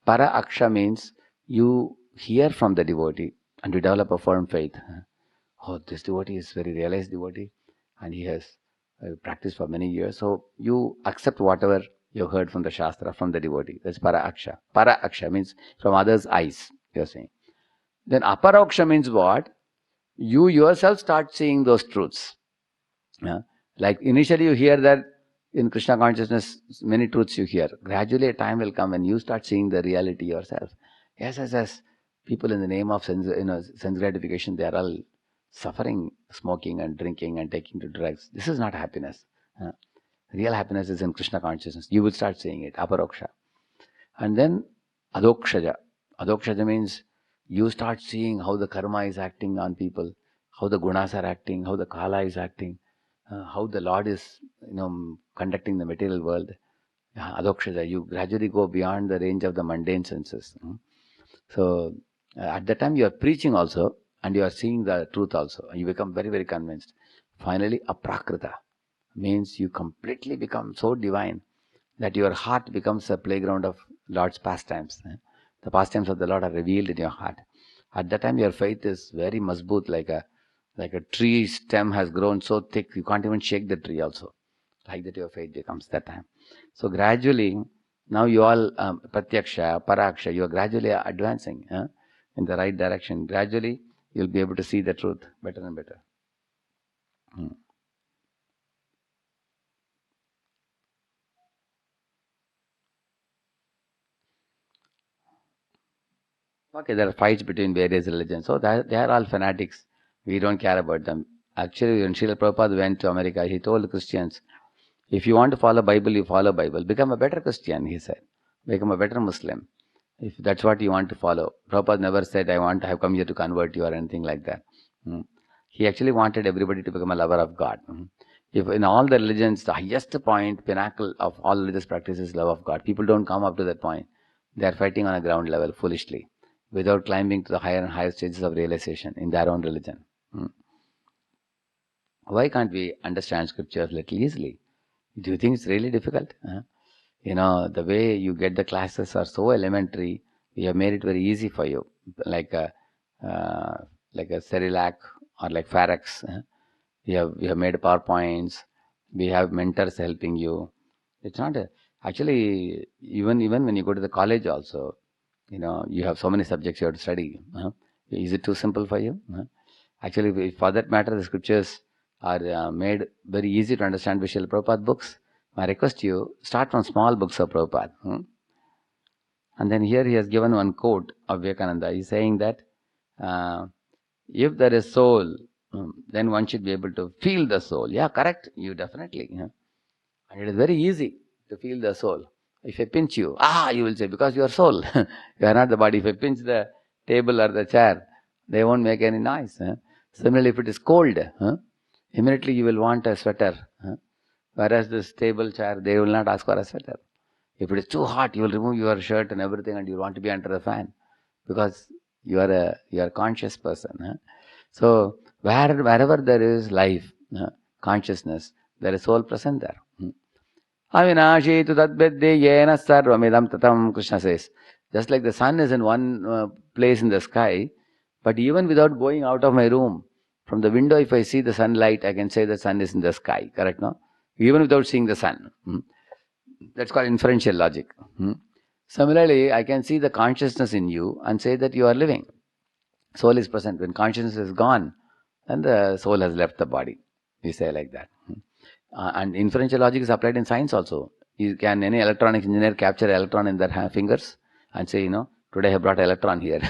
Para-aksha means you hear from the devotee and you develop a firm faith. Oh, this devotee is very realized devotee and he has practiced for many years. So you accept whatever you heard from the Shastra, from the devotee. That's Para-aksha. Para-aksha means from others' eyes, you're saying. Then Aparoksha means what? You yourself start seeing those truths. Like initially you hear that in Krishna consciousness, many truths you hear. Gradually a time will come when you start seeing the reality yourself. Yes. People in the name of sense gratification, they are all suffering, smoking and drinking and taking to drugs. This is not happiness. Real happiness is in Krishna consciousness. You will start seeing it, Aparoksha. And then Adokshaja. Adokshaja means you start seeing how the karma is acting on people, how the gunas are acting, how the kala is acting, how the Lord is, conducting the material world. Adokshaja, you gradually go beyond the range of the mundane senses. So at that time you are preaching also, and you are seeing the truth also. You become very, very convinced. Finally, Aprakrita means you completely become so divine that your heart becomes a playground of Lord's pastimes. The pastimes of the Lord are revealed in your heart. At that time, your faith is very masboot, like a tree stem has grown so thick, you can't even shake the tree also. Like that your faith becomes that time. So gradually, now you all, Pratyaksha, Paraksha, you are gradually advancing in the right direction. Gradually, you'll be able to see the truth better and better. Okay, there are fights between various religions. So they are all fanatics. We don't care about them. Actually, when Srila Prabhupada went to America, he told the Christians, if you want to follow Bible, you follow Bible. Become a better Christian, he said. Become a better Muslim. If that's what you want to follow. Prabhupada never said, I have come here to convert you or anything like that. He actually wanted everybody to become a lover of God. If in all the religions, the highest point, pinnacle of all religious practice is love of God. People don't come up to that point. They are fighting on a ground level foolishly, without climbing to the higher and higher stages of realization in their own religion. Why can't we understand scriptures a little easily? Do you think it's really difficult? The way you get the classes are so elementary. We have made it very easy for you, like a Cerilac or like Pharax. We have made PowerPoints. We have mentors helping you. It's not actually even when you go to the college also. You have so many subjects you have to study. Is it too simple for you? Actually, for that matter, the scriptures are made very easy to understand with Srila Prabhupada books. I request you, start from small books of Prabhupada. And then here he has given one quote of Vivekananda. He's saying that if there is soul, then one should be able to feel the soul. Yeah, correct. You definitely. And it is very easy to feel the soul. If I pinch you, you will say, because you are soul. You are not the body. If I pinch the table or the chair, they won't make any noise. Similarly, if it is cold, immediately you will want a sweater. Whereas this table, chair, they will not ask for a sweater. If it is too hot, you will remove your shirt and everything and you want to be under the fan. Because you are a conscious person. So, wherever there is life, consciousness, there is soul present there. Avinashi tu tadvedde yena sarvamidam tatam, Krishna says. Just like the sun is in one place in the sky, but even without going out of my room, from the window if I see the sunlight, I can say the sun is in the sky, correct, no? Even without seeing the sun. That's called inferential logic. Similarly, I can see the consciousness in you and say that you are living. Soul is present. When consciousness is gone, then the soul has left the body. We say like that. And inferential logic is applied in science also. Can any electronics engineer capture an electron in their fingers and say, today I have brought an electron here.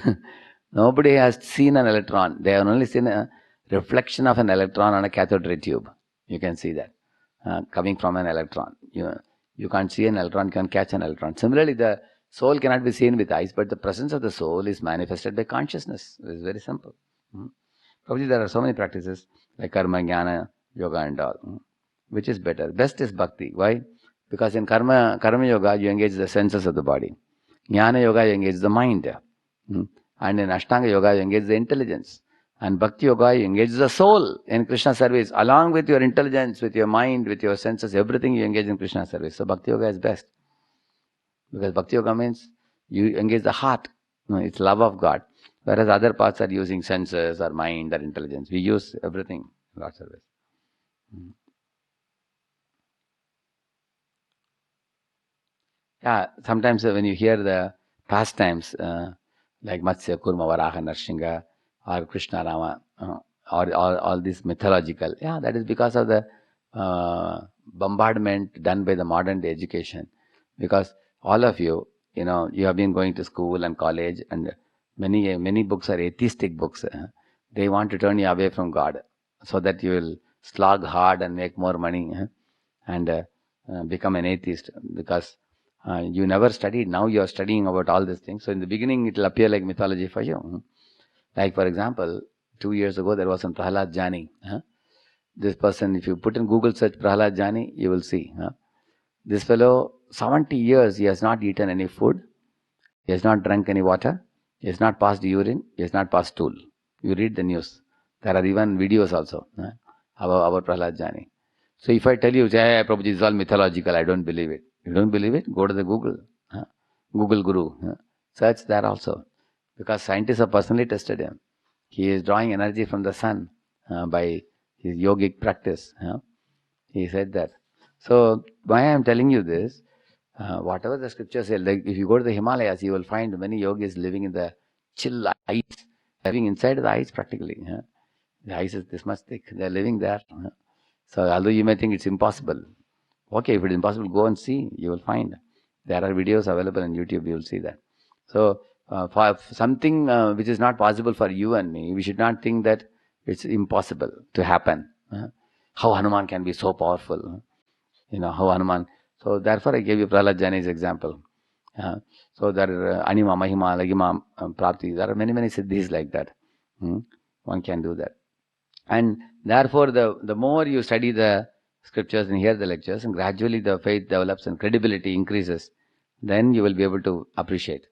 Nobody has seen an electron. They have only seen a reflection of an electron on a cathode ray tube. You can see that coming from an electron. You can't see an electron, you can catch an electron. Similarly, the soul cannot be seen with eyes, but the presence of the soul is manifested by consciousness. It is very simple. Probably there are so many practices like karma, jnana, yoga and all. Which is better? Best is bhakti. Why? Because in karma yoga, you engage the senses of the body. Jnana yoga, you engage the mind. And in Ashtanga yoga, you engage the intelligence. And bhakti yoga, you engage the soul in Krishna service. Along with your intelligence, with your mind, with your senses, everything you engage in Krishna service. So bhakti yoga is best. Because bhakti yoga means you engage the heart. It's love of God. Whereas other paths are using senses or mind or intelligence. We use everything in God's service. Yeah, sometimes when you hear the pastimes like Matsya, Kurma, Varaha, Narsingha or Krishna, Rama, or all these mythological, that is because of the bombardment done by the modern day education. Because all of you, you have been going to school and college, and many books are atheistic books. They want to turn you away from God so that you will slog hard and make more money and become an atheist, because you never studied. Now you are studying about all these things. So in the beginning, it will appear like mythology for you. Like for example, 2 years ago, there was some Prahlad Jani. This person, if you put in Google search Prahlad Jani, you will see. This fellow, 70 years, he has not eaten any food. He has not drunk any water. He has not passed urine. He has not passed stool. You read the news. There are even videos also about Prahlad Jani. So if I tell you, hey, Prabhuji, this is all mythological, I don't believe it. You don't believe it? Go to the Google. Google Guru. Search there also. Because scientists have personally tested him. He is drawing energy from the sun by his yogic practice. He said that. So why I am telling you this, whatever the scriptures say, like if you go to the Himalayas, you will find many yogis living in the chill ice, living inside the ice practically. The ice is this much thick. They are living there. So although you may think it's impossible, okay, if it is impossible, go and see. You will find there are videos available on YouTube. You will see that. So for something which is not possible for you and me, we should not think that it's impossible to happen. How Hanuman can be so powerful. How Hanuman. So therefore I gave you Prahlad Jani's example. So there are Anima, Mahima, Lagima, Prapti. There are many siddhis like that. One can do that. And therefore the more you study the scriptures and hear the lectures, and gradually the faith develops and credibility increases, then you will be able to appreciate.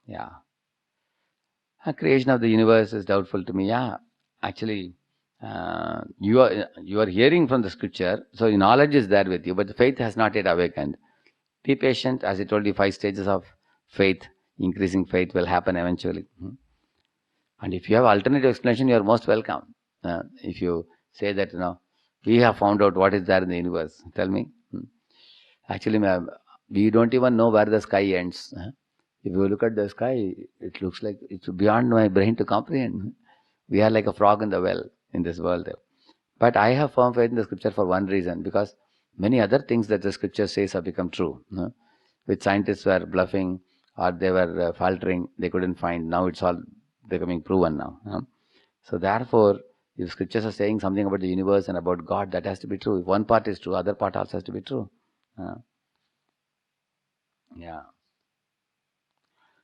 Yeah. Creation of the universe is doubtful to me. Yeah, actually, you are hearing from the scripture, so knowledge is there with you, but the faith has not yet awakened. Be patient. As I told you, 5 stages of faith, increasing faith will happen eventually. And if you have alternative explanation, you are most welcome. If you say that, we have found out what is there in the universe, tell me. Actually, we don't even know where the sky ends. If you look at the sky, it looks like it's beyond my brain to comprehend. We are like a frog in the well in this world. But I have firm faith in the scripture for one reason, because many other things that the scripture says have become true. Which scientists were bluffing or they were faltering, they couldn't find. Now it's all becoming proven now. So therefore, if scriptures are saying something about the universe and about God, that has to be true. If one part is true, other part also has to be true. Yeah.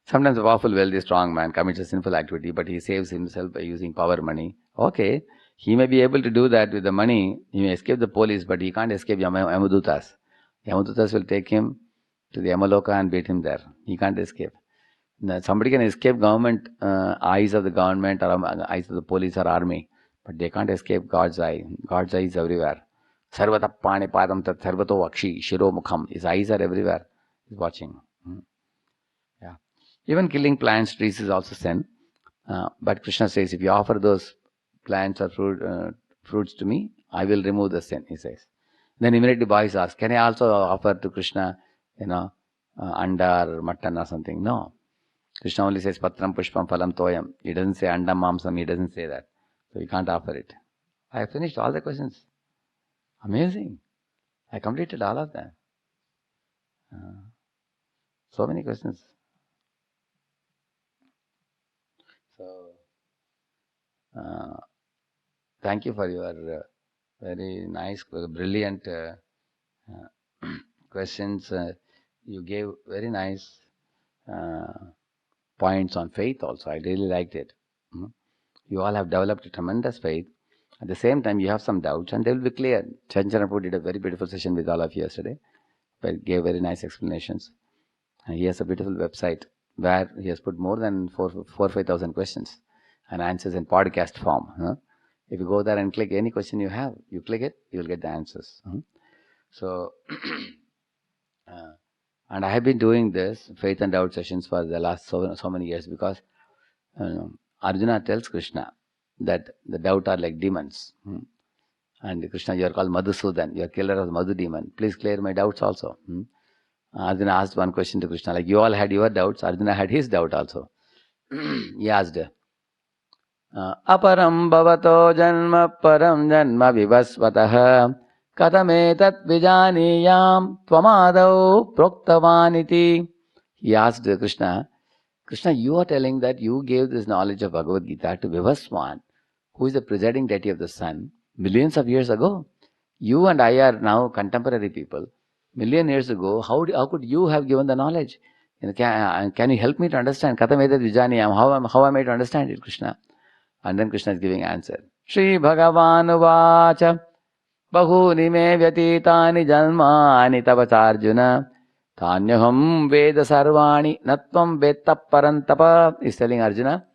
Sometimes a powerful, wealthy, strong man commits a sinful activity, but he saves himself by using power money. Okay, he may be able to do that with the money. He may escape the police, but he can't escape Yamadutas. Yamadutas will take him to the Yamaloka and beat him there. He can't escape. Now, somebody can escape government eyes of the government or eyes of the police or army, but they can't escape God's eye. God's eye is everywhere. Sarvata pani padam tat sarvato vakshi shiro mukham. His eyes are everywhere. He's watching. Yeah. Even killing plants, trees is also sin. But Krishna says, if you offer those plants or fruits to me, I will remove the sin, he says. Then immediately boys ask, can I also offer to Krishna, anda or mutton or something? No. Krishna only says, patram pushpam phalam toyam. He doesn't say andam mamsam, he doesn't say that. So you can't offer it. I have finished all the questions. Amazing. I completed all of them. So many questions. So, thank you for your very nice, brilliant questions. You gave very nice points on faith also. I really liked it. You all have developed a tremendous faith. At the same time, you have some doubts and they will be clear. Chanchanapur did a very beautiful session with all of you yesterday. Gave very nice explanations. And he has a beautiful website where he has put more than 5,000 questions and answers in podcast form. If you go there and click any question you have, you click it, you will get the answers. So, and I have been doing this faith and doubt sessions for the last so many years, because Arjuna tells Krishna that the doubt are like demons. And Krishna, you are called Madhusudan, you are killer of the Madhu demon. Please clear my doubts also. Arjuna asked one question to Krishna, like you all had your doubts, Arjuna had his doubt also. He asked, aparam bhavato janma param janma vivasvatah katametat vijaniyam tvamadau proktavaniti. He asked Krishna, you are telling that you gave this knowledge of Bhagavad Gita to Vivaswan, who is the presiding deity of the sun, millions of years ago. You and I are now contemporary people. Million years ago, how could you have given the knowledge? Can you help me to understand? Katametat vijaniyam. How am I to understand it, Krishna? And then Krishna is giving answer. Shri Bhagavan Vacha Bahuni me vyatitani janmani tavacharjuna Tanyaham Veda Sarvani Natvam Vetta Parantapa. Is telling Arjuna,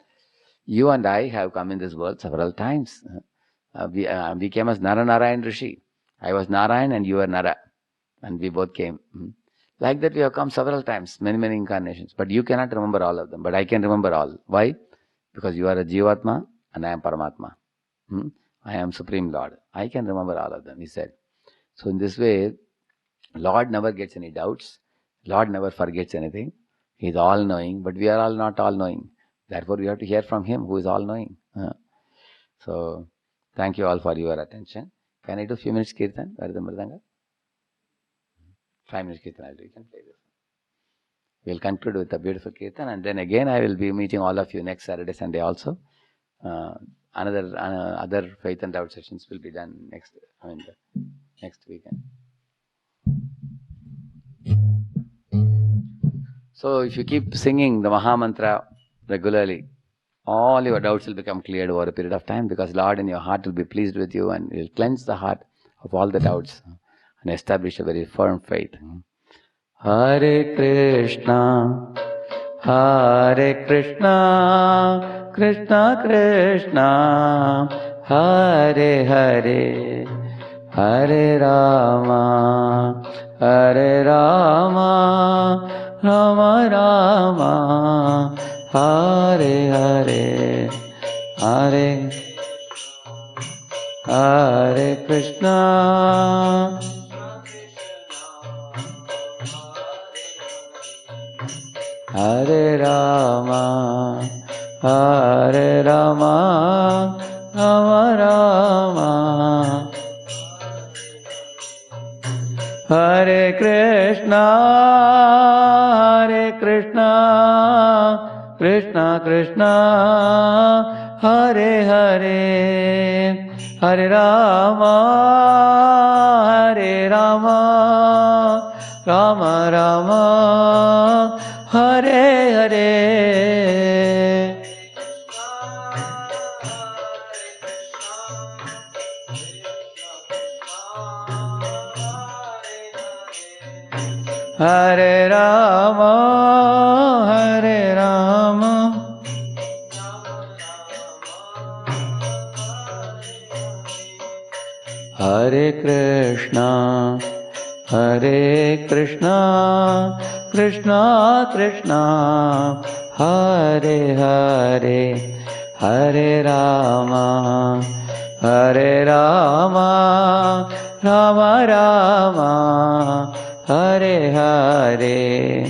you and I have come in this world several times. We came as Nara Narayan Rishi. I was Narayan and you were Nara. And we both came. Like that we have come several times, many incarnations. But you cannot remember all of them. But I can remember all. Why? Because you are a Jivatma and I am Paramatma. I am Supreme Lord. I can remember all of them, he said. So in this way, Lord never gets any doubts. Lord never forgets anything. He is all-knowing, but we are all not all-knowing. Therefore, we have to hear from Him who is all-knowing. So, thank you all for your attention. Can I do a few minutes Kirtan? Where is the Mridanga? 5 minutes Kirtan I'll do. You can play this. we'll conclude with a beautiful kirtan, and then again I will be meeting all of you next Saturday, Sunday also. Other faith and doubt sessions will be done next weekend. So if you keep singing the Maha Mantra regularly, all your doubts will become cleared over a period of time, because Lord in your heart will be pleased with you and will cleanse the heart of all the doubts and establish a very firm faith. Hare Krishna, Hare Krishna, Krishna Krishna, Hare Hare, Hare Rama, Hare Rama, Rama Rama, Hare Hare, Hare Hare Krishna, Hare Rama, Hare Rama, Rama Rama, Hare Krishna, Hare Krishna, Krishna Krishna, Hare Hare, Hare Rama, Hare Rama, Rama Rama, Hare Hare. Hare Rama, Hare Rama, Hare Krishna, Hare Krishna, Krishna Krishna, Hare Hare, Hare Rama, Hare Rama, Rama Rama, Hare Hare,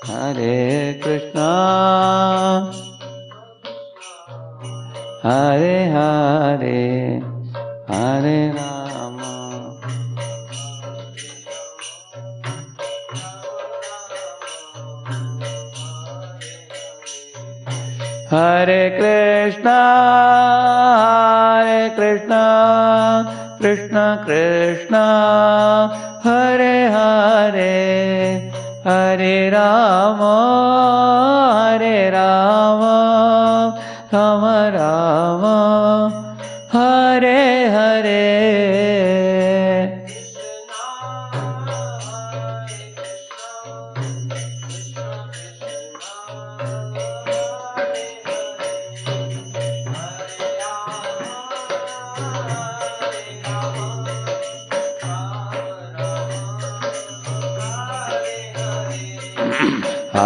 Hare Krishna, Hare Hare, Hare Rama, Hare Krishna, Hare Krishna, Krishna Krishna, Hare Hare, Hare Rama, Hare Rama, Rama Rama, Hare Hare.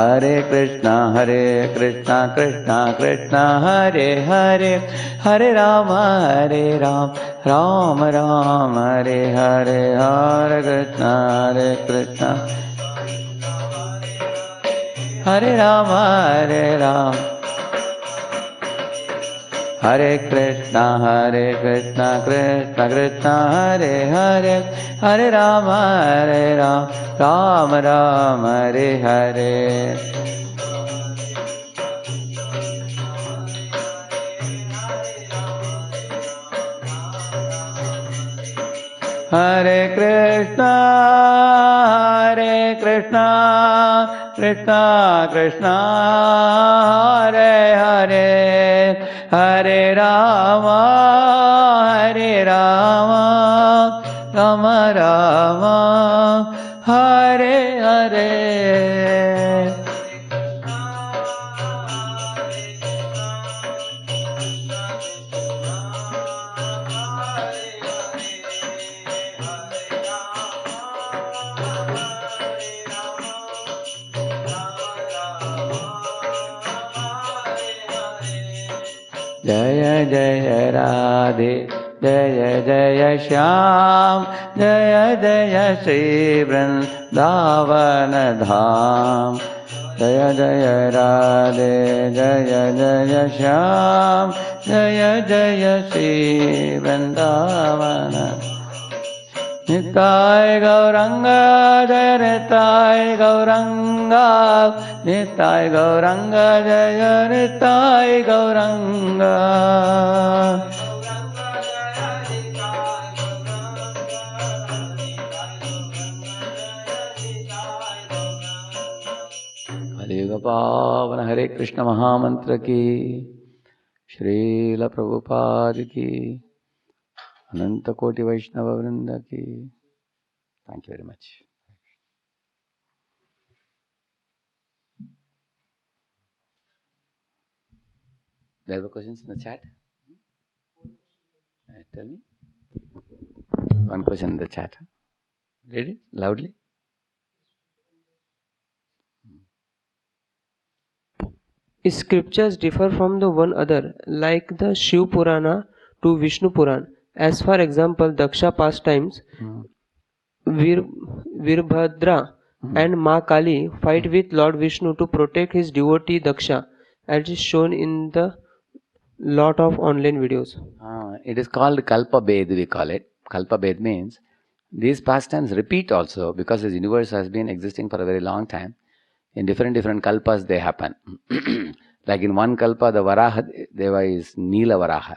Hare Krishna, Krishna Krishna, Hare Hare, Hare Rama, Rama Rama, Hare Hare, Hare Krishna, Hare Rama, Hare Krishna, Krishna Krishna, Hare Hare, Hare Rama, Rama Rama, Hare Hare. Hare Krishna, Krishna Krishna, Hare Hare, Hare Rama, Rama Rama, Hare Hare. Jaya Jaya Radhe, Jaya Jaya Shyam, Jaya Jaya Shri Vrindavan Dham. Jaya Jaya Radhe, Jaya Jaya Shyam, Jaya Jaya Shri Vrindavan. Nitai Gauranga Jaya Nitai Gauranga Nitai Gauranga Jaya Nitai Gauranga Kaliyuga Pavana Hare Krishna Mahamantra ki Srila Prabhupada ki Ananta Koti Vaishnava Vrinda ki. Thank you very much. There were questions in the chat? Tell me. One question in the chat. Read it loudly.
Scriptures differ from the one other, like the Shiv Purana to Vishnu Puran. As for example, Daksha pastimes, Virbhadra and Ma Kali fight with Lord Vishnu to protect his devotee Daksha, as is shown in the lot of online videos.
It is called Kalpa Bhed, we call it. Kalpa Bhed means these pastimes repeat also because this universe has been existing for a very long time. In different kalpas they happen. Like in one kalpa, the Varaha Deva is Neela Varaha.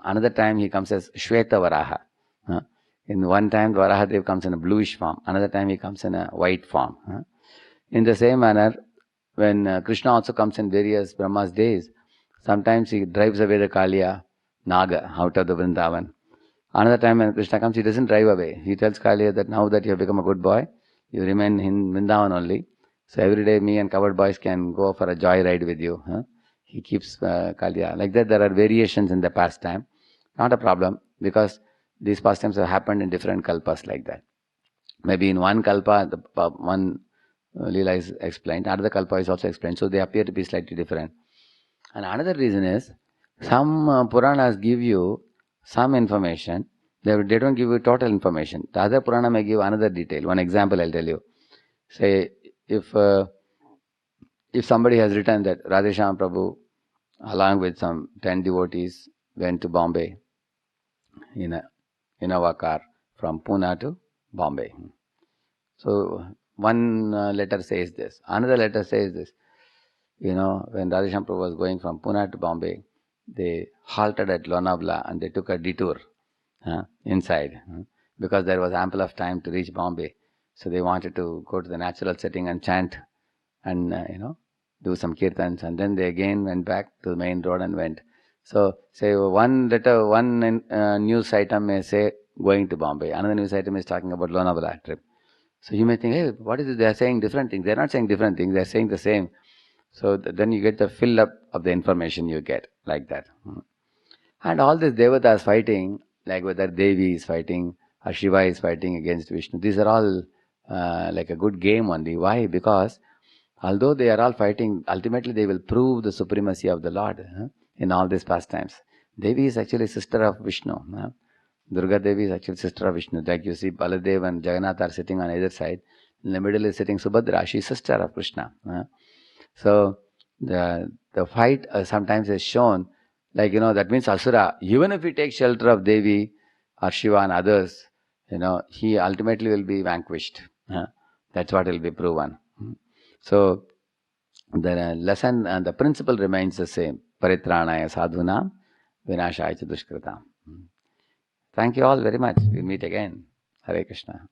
Another time he comes as Shweta Varaha. In one time the Varaha Deva comes in a bluish form. Another time he comes in a white form. In the same manner, when Krishna also comes in various Brahma's days, sometimes he drives away the Kaliya, Naga, out of the Vrindavan. Another time when Krishna comes, he doesn't drive away. He tells Kaliya that now that you have become a good boy, you remain in Vrindavan only. So every day me and covered boys can go for a joy ride with you. He keeps Kaliya. Like that there are variations in the pastime. Not a problem because these pastimes have happened in different kalpas like that. Maybe in one kalpa, the one Leela is explained, another kalpa is also explained. So they appear to be slightly different. And another reason is, some Puranas give you some information, they don't give you total information. The other Purana may give another detail. One example I'll tell you. Say, if somebody has written that Radheshyam Prabhu, along with some 10 devotees, went to Bombay in a Innova car from Pune to Bombay. So one letter says this, another letter says this. When Radheshyam Prabhu was going from Pune to Bombay, they halted at Lonavala and they took a detour inside because there was ample of time to reach Bombay. So they wanted to go to the natural setting and chant and do some kirtans, and then they again went back to the main road and went. So say one letter, one news item may say going to Bombay, another news item is talking about Lonavala trip. So you may think, hey, what is it? They are saying different things. They are not saying different things. They are saying the same. So then you get the fill up of the information you get like that. And all these devatas fighting, like whether Devi is fighting or Shiva is fighting against Vishnu, these are all like a good game only. Why? Because although they are all fighting, ultimately they will prove the supremacy of the Lord in all these pastimes. Devi is actually sister of Vishnu. Durga Devi is actually sister of Vishnu. Like you see Baladev and Jagannath are sitting on either side. In the middle is sitting Subhadra. She is sister of Krishna. So the fight sometimes is shown, like that means Asura, even if he takes shelter of Devi or Shiva and others, he ultimately will be vanquished. That's what will be proven. So the lesson and the principle remains the same. Paritranaya sadhunam vinashaya cha dushkritam. Thank you all very much. We'll meet again. Hare Krishna.